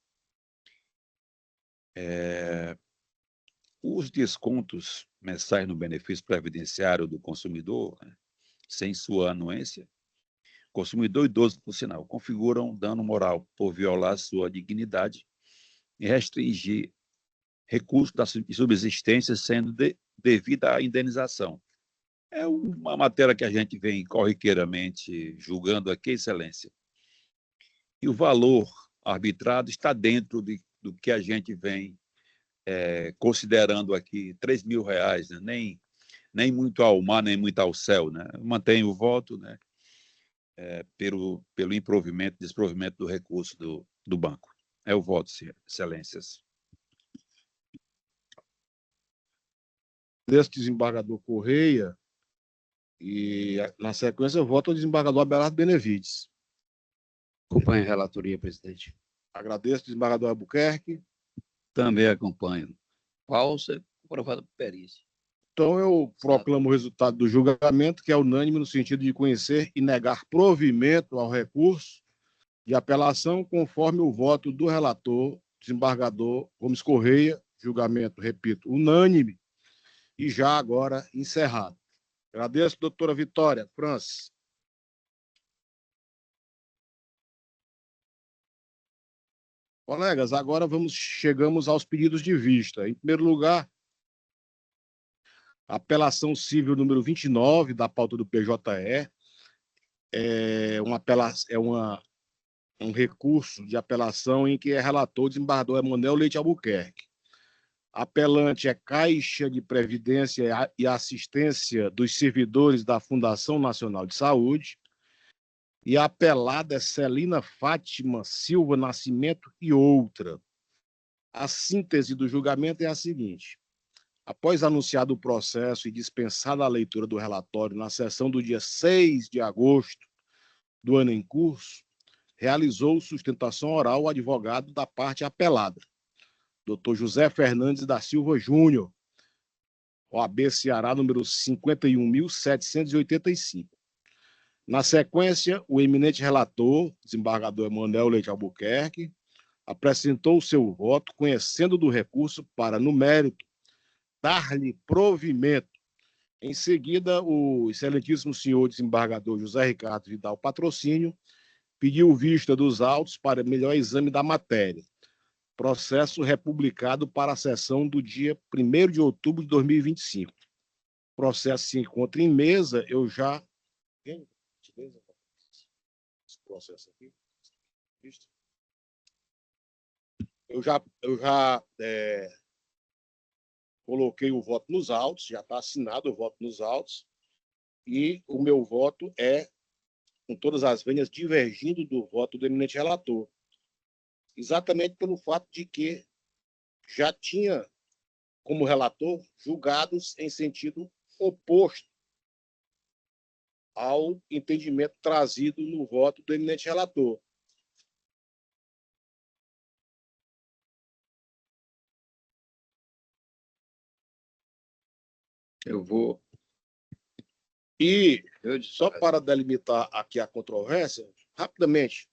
Os descontos mensais no benefício previdenciário do consumidor, né, sem sua anuência, consumidor idoso, por sinal, configuram dano moral por violar sua dignidade e restringir recurso da subsistência sendo devida à indenização. É uma matéria que a gente vem corriqueiramente julgando aqui, Excelência. E o valor arbitrado está dentro do que a gente vem considerando aqui R$3.000, né? Nem muito ao mar, nem muito ao céu, né? Mantém o voto, né? Pelo desprovimento do recurso do banco. É o voto, Excelências. Desse desembargador Correia, e na sequência eu voto ao desembargador Abelardo Benevides. Acompanho a relatoria, presidente. Agradeço, desembargador Albuquerque. Também acompanho. Falsa, aprovada por perícia. Então, eu proclamo o resultado do julgamento, que é unânime no sentido de conhecer e negar provimento ao recurso de apelação, conforme o voto do relator, desembargador Gomes Correia. Julgamento, repito, unânime e já agora encerrado. Agradeço, doutora Vitória Francis. Colegas, agora chegamos aos pedidos de vista. Em primeiro lugar, a apelação civil número 29 da pauta do PJE um recurso de apelação em que é relator o desembargador Emanuel Leite Albuquerque. Apelante é Caixa de Previdência e Assistência dos Servidores da Fundação Nacional de Saúde, e a apelada é Celina Fátima Silva Nascimento e outra. A síntese do julgamento é a seguinte: após anunciado o processo e dispensada a leitura do relatório na sessão do dia 6 de agosto do ano em curso, realizou sustentação oral o advogado da parte apelada, Dr. José Fernandes da Silva Júnior, OAB Ceará, número 51.785. Na sequência, o eminente relator, desembargador Emanuel Leite Albuquerque, apresentou o seu voto, conhecendo do recurso para, no mérito, dar-lhe provimento. Em seguida, o excelentíssimo senhor desembargador José Ricardo Vidal Patrocínio pediu vista dos autos para melhor exame da matéria. Processo republicado para a sessão do dia 1º de outubro de 2025. O processo se encontra em mesa, eu já... Esse processo aqui. Eu já coloquei o voto nos autos, já está assinado o voto nos autos, e o meu voto é com todas as vênias divergindo do voto do eminente relator, exatamente pelo fato de que já tinha, como relator, julgados em sentido oposto ao entendimento trazido no voto do eminente relator. Eu vou. E, só para delimitar aqui a controvérsia, rapidamente,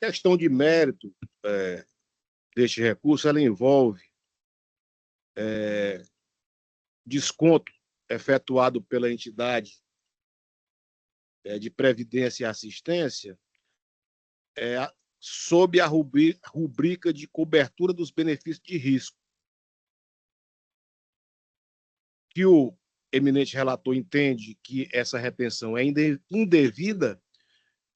questão de mérito deste recurso, ela envolve desconto efetuado pela entidade de previdência e assistência sob a rubrica de cobertura dos benefícios de risco, que o eminente relator entende que essa retenção é indevida,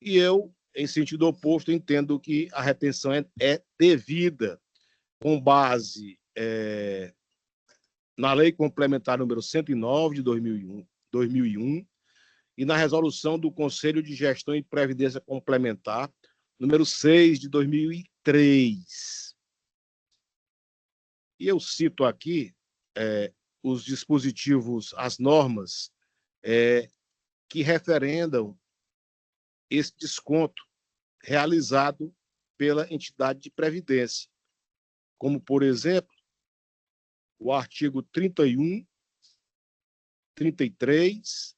e eu, em sentido oposto, entendo que a retenção é devida, com base na Lei Complementar número 109 de 2001 e na Resolução do Conselho de Gestão e Previdência Complementar número 6 de 2003. E eu cito aqui os dispositivos, as normas que referendam esse desconto realizado pela entidade de previdência, como, por exemplo, o artigo 31, 33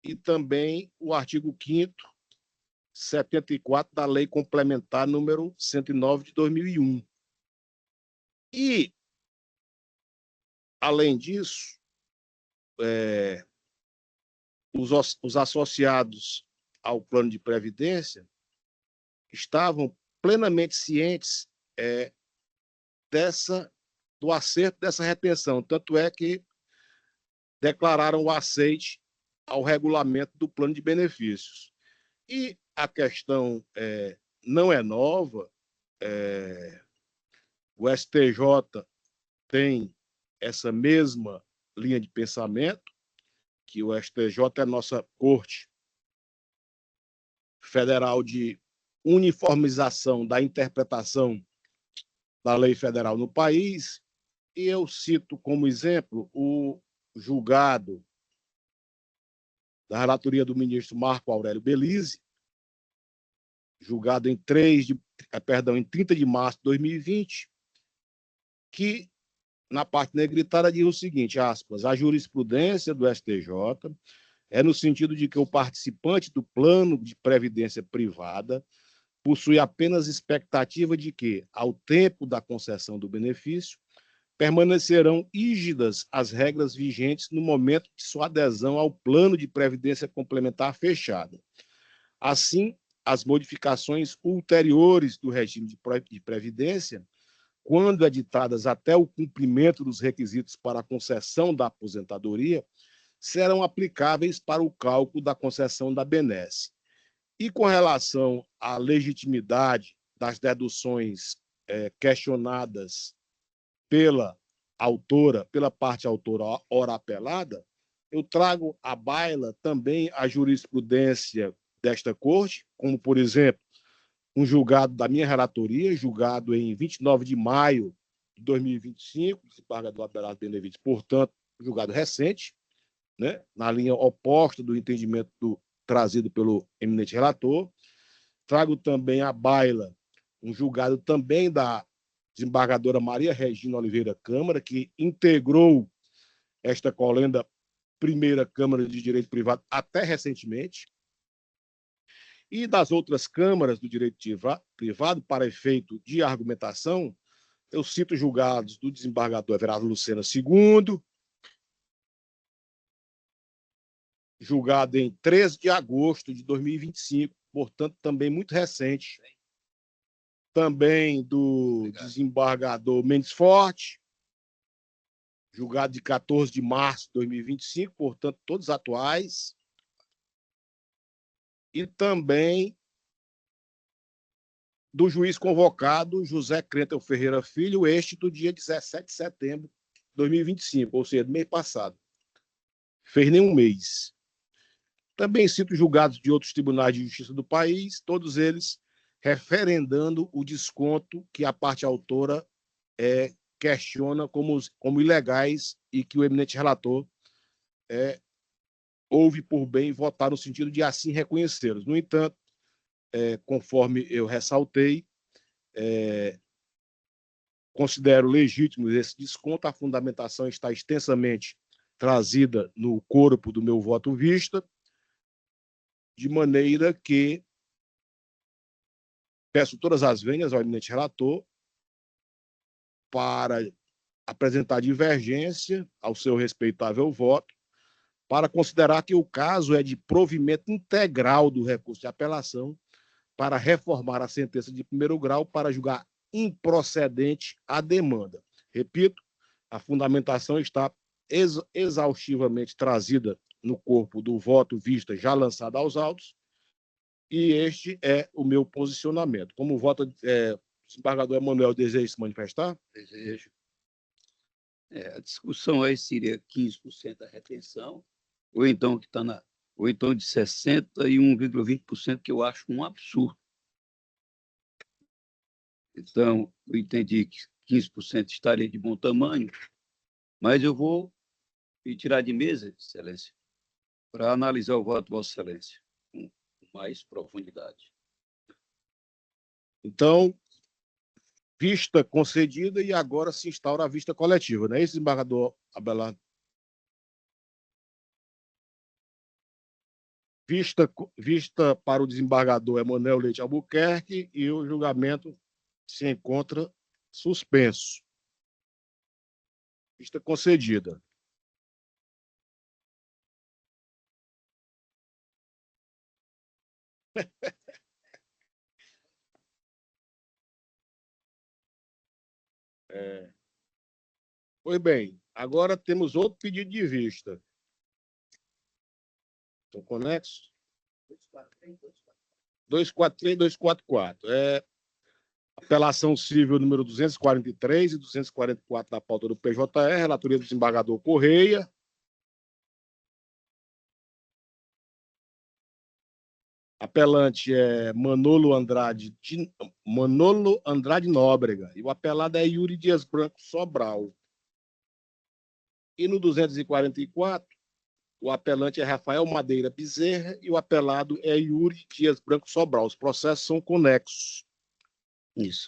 e também o artigo 5º, 74 da Lei Complementar número 109 de 2001. E, além disso, os associados ao plano de previdência estavam plenamente cientes do acerto dessa retenção, tanto é que declararam o aceite ao regulamento do plano de benefícios. E a questão não é nova, o STJ tem essa mesma linha de pensamento, que o STJ é a nossa Corte Federal de uniformização da interpretação da lei federal no país, e eu cito como exemplo o julgado da relatoria do ministro Marco Aurélio Belize, julgado em 30 de março de 2020, que, na parte negritada, diz o seguinte, aspas, a jurisprudência do STJ é no sentido de que o participante do plano de previdência privada possui apenas expectativa de que, ao tempo da concessão do benefício, permanecerão rígidas as regras vigentes no momento de sua adesão ao plano de previdência complementar fechado. Assim, as modificações ulteriores do regime de previdência, quando editadas até o cumprimento dos requisitos para a concessão da aposentadoria, serão aplicáveis para o cálculo da concessão da benesse. E com relação à legitimidade das deduções questionadas pela parte autora ora apelada, eu trago à baila também a jurisprudência desta corte, como, por exemplo, um julgado da minha relatoria, julgado em 29 de maio de 2025, desembargador Abelardo Benevides, portanto, julgado recente, né, na linha oposta do entendimento trazido pelo eminente relator. Trago também à baila um julgado também da desembargadora Maria Regina Oliveira Câmara, que integrou esta colenda primeira Câmara de Direito Privado até recentemente, e das outras câmaras do direito privado, para efeito de argumentação, eu cito julgados do desembargador Everardo Lucena II, julgado em 13 de agosto de 2025, portanto, também muito recente. Também do desembargador Mendes Forte, julgado de 14 de março de 2025, portanto, todos atuais. E também do juiz convocado José Crentel Ferreira Filho, este do dia 17 de setembro de 2025, ou seja, do mês passado. Fez nem um mês. Também cito julgados de outros tribunais de justiça do país, todos eles referendando o desconto que a parte autora questiona como ilegais e que o eminente relator houve por bem votar no sentido de assim reconhecê-los. No entanto, conforme eu ressaltei, considero legítimo esse desconto, a fundamentação está extensamente trazida no corpo do meu voto vista, de maneira que peço todas as vênias ao eminente relator para apresentar divergência ao seu respeitável voto, para considerar que o caso é de provimento integral do recurso de apelação para reformar a sentença de primeiro grau para julgar improcedente a demanda. Repito, a fundamentação está exaustivamente trazida no corpo do voto vista já lançado aos autos, e este é o meu posicionamento. Como voto, o desembargador Emanuel deseja se manifestar? Desejo. A discussão aí seria 15% da retenção, ou então que está ou então de 61,20%, que eu acho um absurdo. Então, eu entendi que 15% estaria de bom tamanho, mas eu vou me tirar de mesa, Excelência, para analisar o voto de Vossa Excelência com mais profundidade. Então, vista concedida e agora se instaura a vista coletiva, não é isso, desembargador Abelardo? Vista para o desembargador Emanuel Leite Albuquerque e o julgamento se encontra suspenso. Vista concedida. Pois bem, agora temos outro pedido de vista. Estão conexos? 243 e 244. Apelação civil número 243 e 244 da pauta do PJR, relatoria do desembargador Correia. Apelante é Manolo Andrade Nóbrega e o apelado é Yuri Dias Branco Sobral. E no 244, o apelante é Rafael Madeira Bezerra e o apelado é Yuri Dias Branco Sobral. Os processos são conexos. Isso.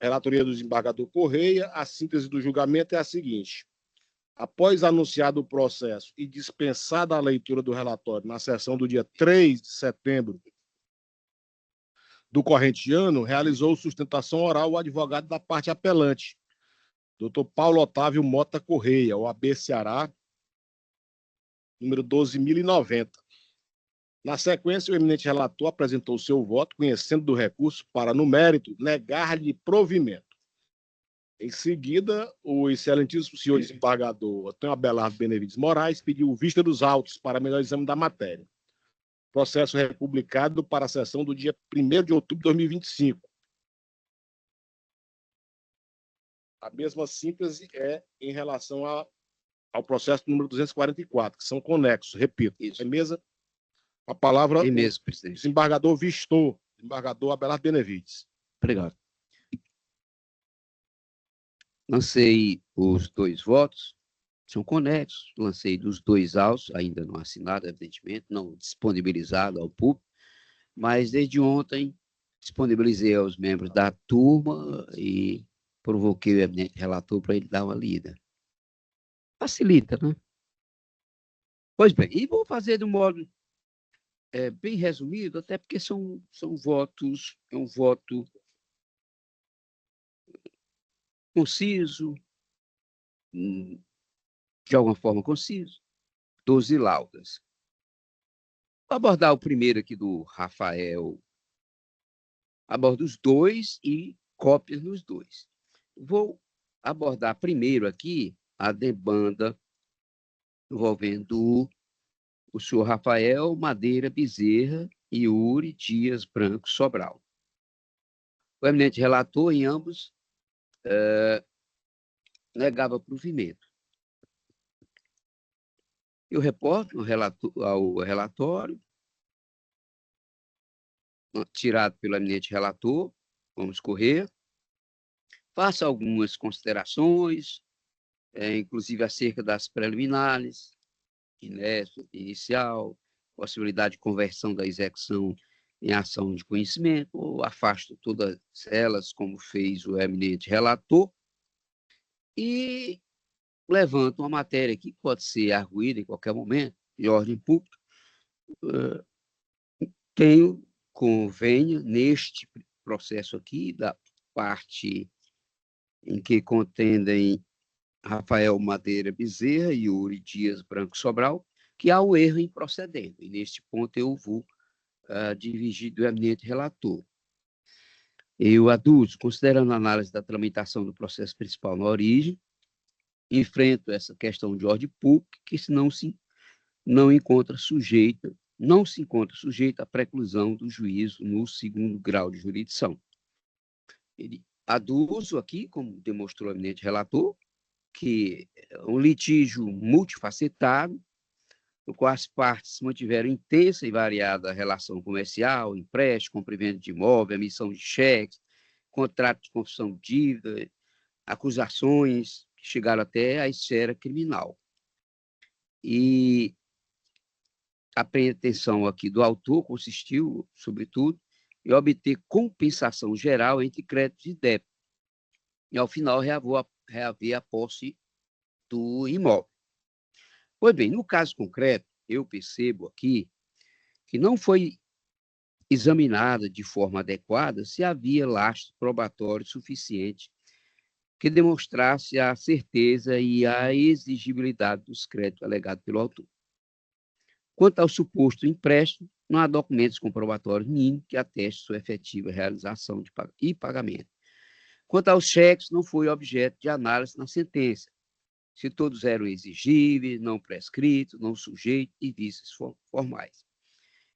Relatoria do desembargador Correia, a síntese do julgamento é a seguinte. Após anunciado o processo e dispensada a leitura do relatório na sessão do dia 3 de setembro do corrente ano, realizou sustentação oral o advogado da parte apelante, Dr. Paulo Otávio Mota Correia, OAB Ceará, número 12.090. Na sequência, o eminente relator apresentou seu voto, conhecendo do recurso para, no mérito, negar-lhe provimento. Em seguida, o excelentíssimo senhor desembargador Antônio Abelardo Benevides Moraes pediu vista dos autos para melhor exame da matéria. Processo republicado para a sessão do dia 1º de outubro de 2025. A mesma síntese é em relação ao processo número 244, que são conexos, repito. Isso. Em mesa, a palavra Em mesa, presidente. Desembargador Vistor, desembargador Abelardo Benevides. Obrigado. Lancei os dois votos, são conexos, lancei dos dois autos, ainda não assinado, evidentemente, não disponibilizado ao público, mas desde ontem disponibilizei aos membros da turma e provoquei o eminente relator para ele dar uma lida. Facilita, né? Pois bem, e vou fazer de um modo bem resumido, até porque são votos, é um voto conciso, de alguma forma conciso, 12 laudas. Vou abordar o primeiro aqui do Rafael, abordo os dois e cópias nos dois. Vou abordar primeiro aqui a demanda envolvendo o senhor Rafael Madeira Bezerra e Yuri Dias Branco Sobral. O eminente relator em ambos negava provimento. Eu reporto ao relatório, tirado pelo eminente relator, vamos correr, faço algumas considerações, inclusive acerca das preliminares, inicial, possibilidade de conversão da execução em ação de conhecimento, ou afasto todas elas, como fez o eminente relator, e levanto uma matéria que pode ser arguída em qualquer momento, de ordem pública. Tenho convênio neste processo aqui, da parte em que contendem Rafael Madeira Bezerra e Yuri Dias Branco Sobral, que há um erro improcedendo. E neste ponto eu vou dirigir do eminente relator. Eu aduzo, considerando a análise da tramitação do processo principal na origem, enfrento essa questão de ordem pública, que não se encontra sujeita à preclusão do juízo no segundo grau de jurisdição. Ele aduzo aqui, como demonstrou o eminente relator, que um litígio multifacetado, no qual as partes mantiveram intensa e variada relação comercial, empréstimo, comprimento de imóvel, emissão de cheques, contrato de confissão de dívida, acusações que chegaram até à esfera criminal. E a pretensão aqui do autor consistiu, sobretudo, em obter compensação geral entre créditos e débitos, e, ao final, reaver a posse do imóvel. Pois bem, no caso concreto, eu percebo aqui que não foi examinada de forma adequada se havia lastro probatório suficiente que demonstrasse a certeza e a exigibilidade dos créditos alegados pelo autor. Quanto ao suposto empréstimo, não há documentos comprobatórios mínimos que atestem sua efetiva realização e pagamento. Quanto aos cheques, não foi objeto de análise na sentença, se todos eram exigíveis, não prescritos, não sujeitos e vícios formais.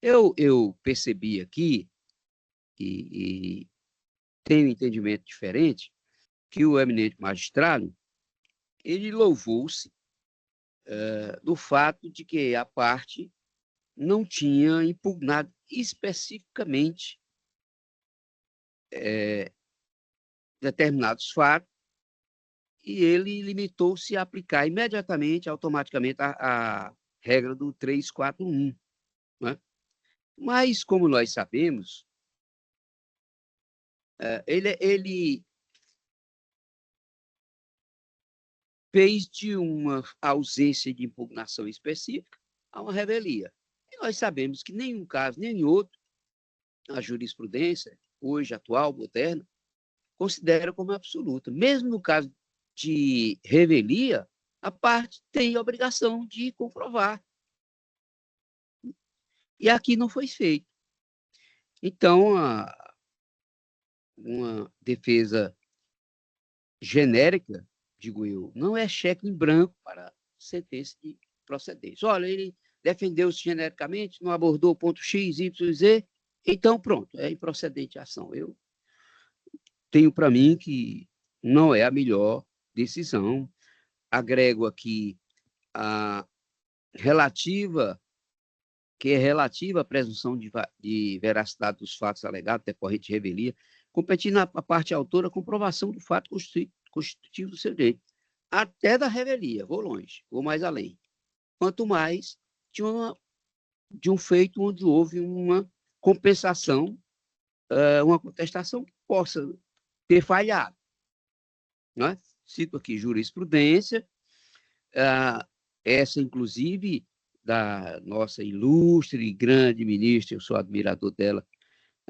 Eu percebi aqui, e tenho um entendimento diferente, que o eminente magistrado, ele louvou-se do fato de que a parte não tinha impugnado especificamente determinados fatos, e ele limitou-se a aplicar imediatamente, automaticamente, a regra do 341. Né? Mas, como nós sabemos, ele fez de uma ausência de impugnação específica a uma revelia. E nós sabemos que nenhum caso, nem outro, a jurisprudência, hoje atual, moderna, considera como absoluta. Mesmo no caso de revelia, a parte tem a obrigação de comprovar. E aqui não foi feito. Então, uma defesa genérica, digo eu, não é cheque em branco para sentença de procedência. Olha, ele defendeu-se genericamente, não abordou o ponto X, Y, Z, então pronto, é improcedente a ação. Eu tenho para mim que não é a melhor decisão. Agrego aqui a relativa à presunção de veracidade dos fatos alegados, decorrente de revelia, competindo à parte autora a comprovação do fato constitutivo do seu direito, até da revelia, vou longe, vou mais além. Quanto mais de um feito onde houve uma compensação, uma contestação que possa ter falhado. Não é? Cito aqui jurisprudência, essa, inclusive, da nossa ilustre e grande ministra, eu sou admirador dela,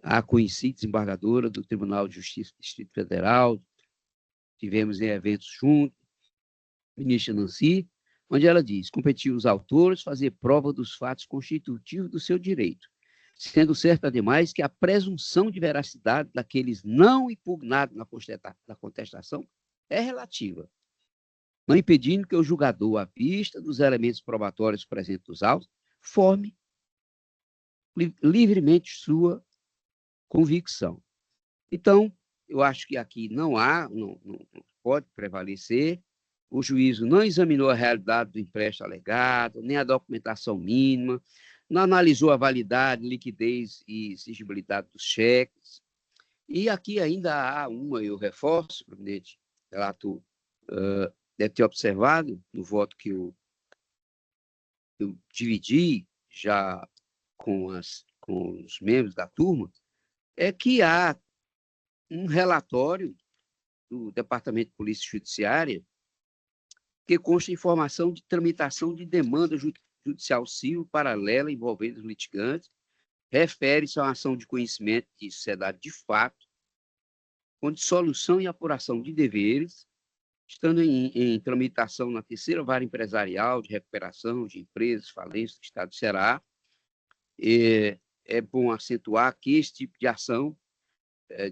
a conhecida desembargadora do Tribunal de Justiça do Distrito Federal, tivemos em eventos juntos, ministra Nancy, onde ela diz: competiu os autores fazer prova dos fatos constitutivos do seu direito, sendo certo, ademais, que a presunção de veracidade daqueles não impugnados na contestação é relativa, não impedindo que o julgador, à vista dos elementos probatórios presentes nos autos, forme livremente sua convicção. Então, eu acho que aqui não pode prevalecer. O juízo não examinou a realidade do empréstimo alegado, nem a documentação mínima, não analisou a validade, liquidez e exigibilidade dos cheques. E aqui ainda há eu reforço, presidente, relator, deve ter observado no voto que eu dividi já com os membros da turma, é que há um relatório do Departamento de Polícia Judiciária que consta informação de tramitação de demanda judicial civil paralela envolvendo os litigantes, refere-se a uma ação de conhecimento de sociedade de fato, com dissolução e apuração de deveres, estando em tramitação na terceira vara empresarial de recuperação de empresas falências do Estado do Ceará. É bom acentuar que esse tipo de ação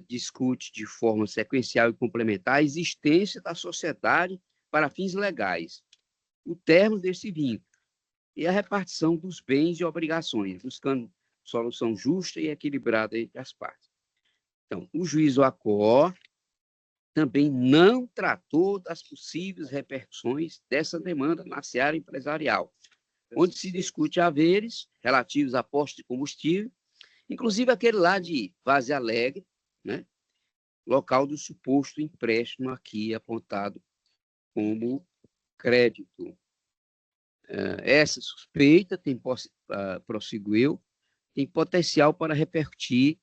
discute de forma sequencial e complementar a existência da sociedade para fins legais, o término desse vínculo e a repartição dos bens e obrigações, buscando solução justa e equilibrada entre as partes. Então, o juízo acorre também não tratou das possíveis repercussões dessa demanda na seara empresarial, onde se discute haveres relativos a postos de combustível, inclusive aquele lá de Vaze Alegre, né? Local do suposto empréstimo aqui apontado como crédito. Essa suspeita, prosseguiu, tem potencial para repercutir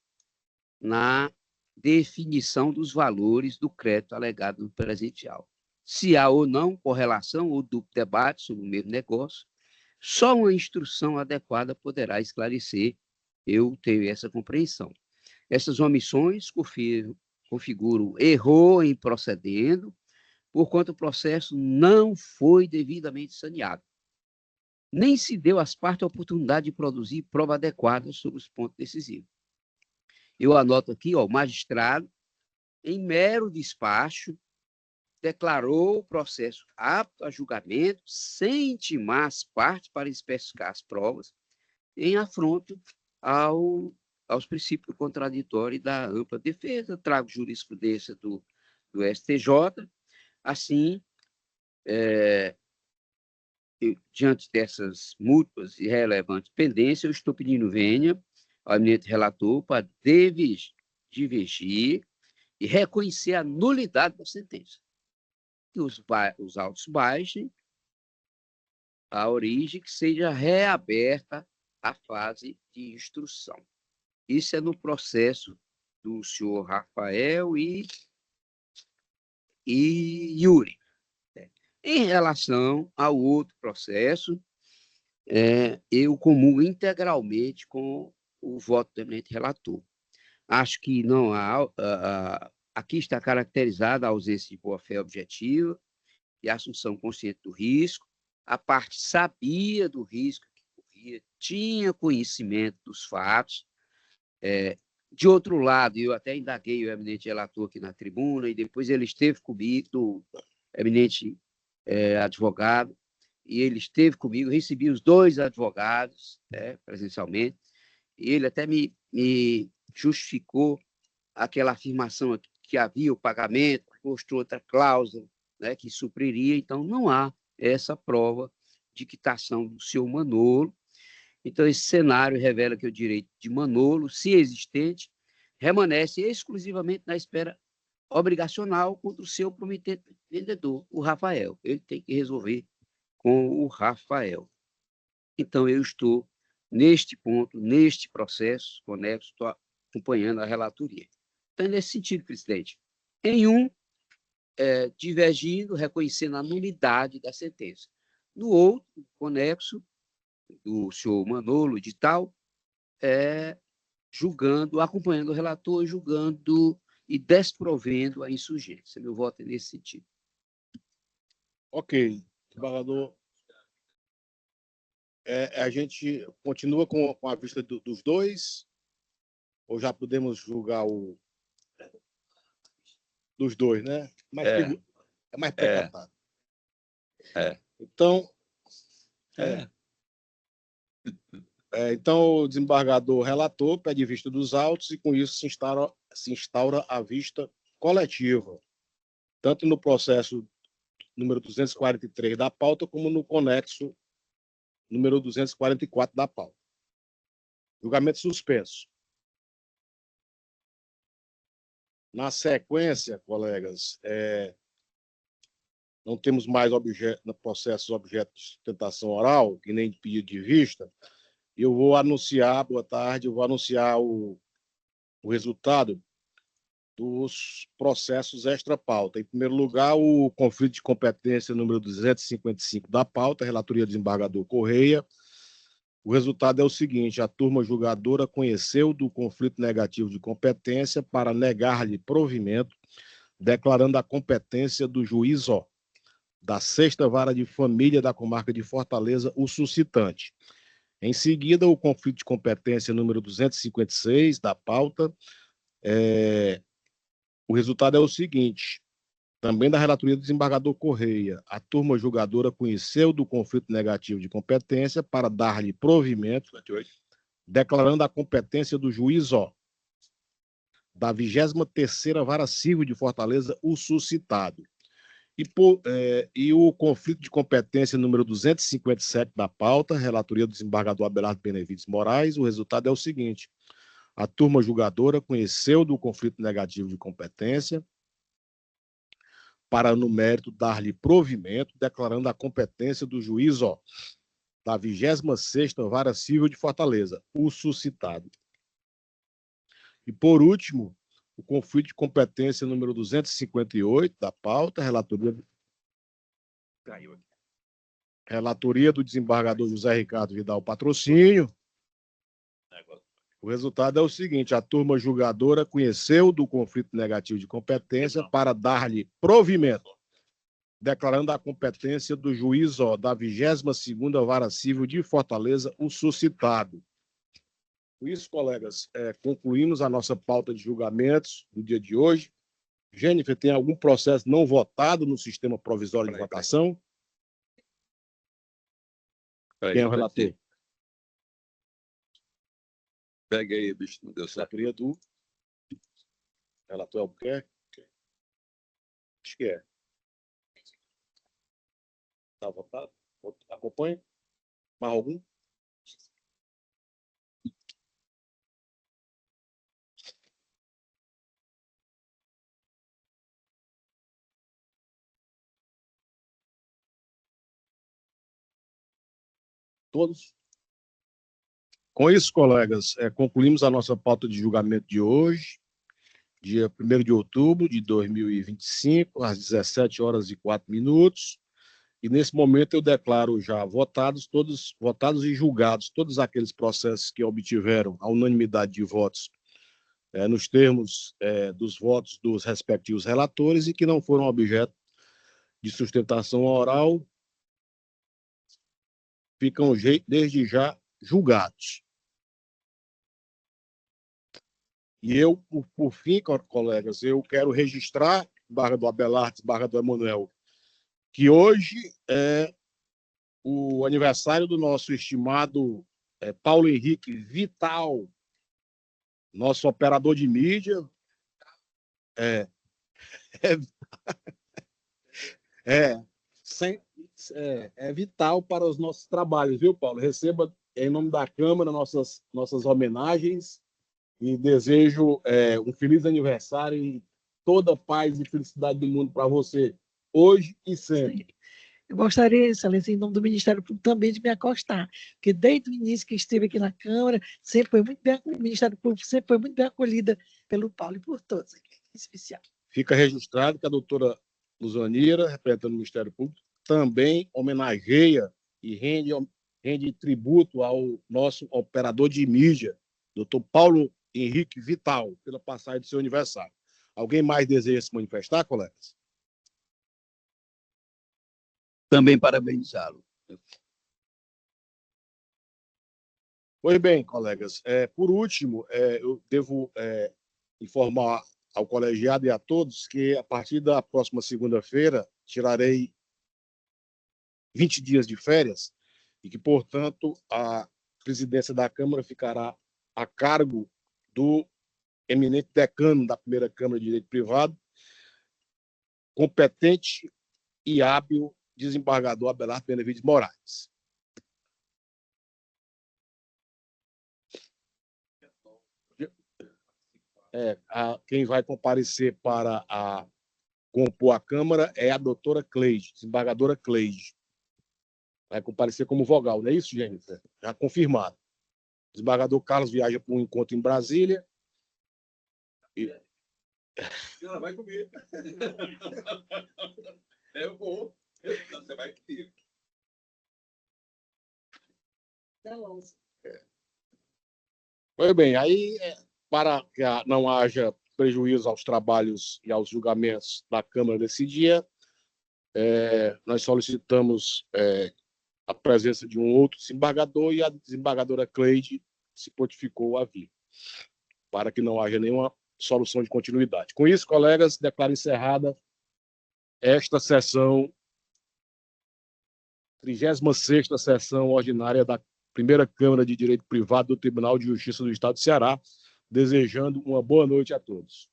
na definição dos valores do crédito alegado no presencial. Se há ou não correlação ou duplo debate sobre o mesmo negócio, só uma instrução adequada poderá esclarecer. Eu tenho essa compreensão. Essas omissões configuram erro em procedendo, porquanto o processo não foi devidamente saneado. Nem se deu às partes a oportunidade de produzir prova adequada sobre os pontos decisivos. Eu anoto aqui, o magistrado, em mero despacho, declarou o processo apto a julgamento sem intimar as partes para especificar as provas em afronto aos princípios contraditórios da ampla defesa. Trago jurisprudência do STJ. Assim, diante dessas múltiplas e relevantes pendências, eu estou pedindo vênia ao eminente relator para divergir e reconhecer a nulidade da sentença. Que os autos baixem a origem, que seja reaberta a fase de instrução. Isso é no processo do senhor Rafael e Yuri. Em relação ao outro processo, eu comungo integralmente com o voto do eminente relator. Acho que não há... aqui está caracterizada a ausência de boa-fé objetiva e a assunção consciente do risco. A parte sabia do risco que corria, tinha conhecimento dos fatos. De outro lado, eu até indaguei o eminente relator aqui na tribuna, e depois ele esteve comigo, o eminente advogado, e ele esteve comigo, recebi os dois advogados presencialmente, e ele até me justificou aquela afirmação que havia o pagamento, mostrou outra cláusula, né, que supriria. Então, não há essa prova de quitação do seu Manolo. Então, esse cenário revela que o direito de Manolo, se existente, permanece exclusivamente na espera obrigacional contra o seu prometente vendedor, o Rafael. Ele tem que resolver com o Rafael. Então, eu estou neste ponto, neste processo conexo, estou acompanhando a relatoria. Então, nesse sentido, presidente, em um, divergindo, reconhecendo a nulidade da sentença. No outro, conexo, do senhor Manolo de tal, julgando, acompanhando o relator, julgando e desprovendo a insurgência. Meu voto é nesse sentido. Ok, desembargador. A gente continua com a vista dos dois, ou já podemos julgar dos dois, né? É mais precatado. Então, então, o desembargador relator pede vista dos autos e, com isso, se instaura a vista coletiva, tanto no processo número 243 da pauta, como no conexo número 244 da pauta. Julgamento suspenso. Na sequência, colegas, não temos mais processos objeto de sustentação oral, que nem de pedido de vista. Eu vou anunciar, boa tarde, eu vou anunciar o resultado dos processos extra-pauta. Em primeiro lugar, o conflito de competência número 255 da pauta, relatoria do desembargador Correia. O resultado é o seguinte: a turma julgadora conheceu do conflito negativo de competência para negar-lhe provimento, declarando a competência do juiz da 6ª Vara de Família da Comarca de Fortaleza, o suscitante. Em seguida, o conflito de competência número 256 da pauta. O resultado é o seguinte: também da relatoria do desembargador Correia, a turma julgadora conheceu do conflito negativo de competência para dar-lhe provimento, declarando a competência do juiz da 23ª Vara Civil de Fortaleza, o suscitado. E o conflito de competência número 257 da pauta, relatoria do desembargador Abelardo Benevides Moraes, o resultado é o seguinte: a turma julgadora conheceu do conflito negativo de competência para, no mérito, dar-lhe provimento, declarando a competência do juiz da 26ª Vara Civil de Fortaleza, o suscitado. E, por último, o conflito de competência número 258 da pauta, relatoria do desembargador José Ricardo Vidal Patrocínio. O resultado é o seguinte: a turma julgadora conheceu do conflito negativo de competência para dar-lhe provimento, declarando a competência do juiz da 22ª Vara Civil de Fortaleza, o suscitado. Com isso, colegas, concluímos a nossa pauta de julgamentos no dia de hoje. Jennifer, tem algum processo não votado no sistema provisório de votação? Quem é o relator? Pega aí, bicho, não deu certo. Relatoria do relator Albuquerque? Acho que é. Está votado? Acompanha? Mais algum? Todos? Com isso, colegas, concluímos a nossa pauta de julgamento de hoje, dia 1º de outubro de 2025, às 17h04. E, nesse momento, eu declaro já votados e julgados todos aqueles processos que obtiveram a unanimidade de votos nos termos dos votos dos respectivos relatores e que não foram objeto de sustentação oral, ficam desde já julgados. E eu, por fim, colegas, eu quero registrar, desembargador Abelardo, desembargador Emanuel, que hoje é o aniversário do nosso estimado Paulo Henrique Vital, nosso operador de mídia. É vital para os nossos trabalhos, viu, Paulo? Receba, em nome da Câmara, nossas homenagens e desejo um feliz aniversário e toda a paz e felicidade do mundo para você, hoje e sempre. Eu gostaria, Excelência, em nome do Ministério Público, também de me acostar, porque desde o início que esteve aqui na Câmara, sempre foi muito bem, o Ministério Público sempre foi muito bem acolhida pelo Paulo e por todos aqui, em especial. Fica registrado que a doutora Luzanira, representando o Ministério Público, também homenageia e rende tributo ao nosso operador de mídia, doutor Paulo Henrique Vital, pela passagem do seu aniversário. Alguém mais deseja se manifestar, colegas? Também parabenizá-lo. Pois bem, colegas, por último, eu devo informar ao colegiado e a todos que, a partir da próxima segunda-feira, tirarei 20 dias de férias e que, portanto, a presidência da Câmara ficará a cargo do eminente decano da primeira Câmara de Direito Privado, competente e hábil desembargador Abelardo Benevides Moraes. Quem vai comparecer para compor a Câmara é a doutora Cleide, desembargadora Cleide. Vai comparecer como vogal, não é isso, Jennifer? Já confirmado. O desembargador Carlos viaja para um encontro em Brasília. Ela vai comigo. Eu vou. Você vai comigo. Pois bem, aí, para que não haja prejuízo aos trabalhos e aos julgamentos da Câmara desse dia, nós solicitamos a presença de um outro desembargador e a desembargadora Cleide se prontificou a vir, para que não haja nenhuma solução de continuidade. Com isso, colegas, declaro encerrada esta sessão, 36ª sessão ordinária da Primeira Câmara de Direito Privado do Tribunal de Justiça do Estado do Ceará, desejando uma boa noite a todos.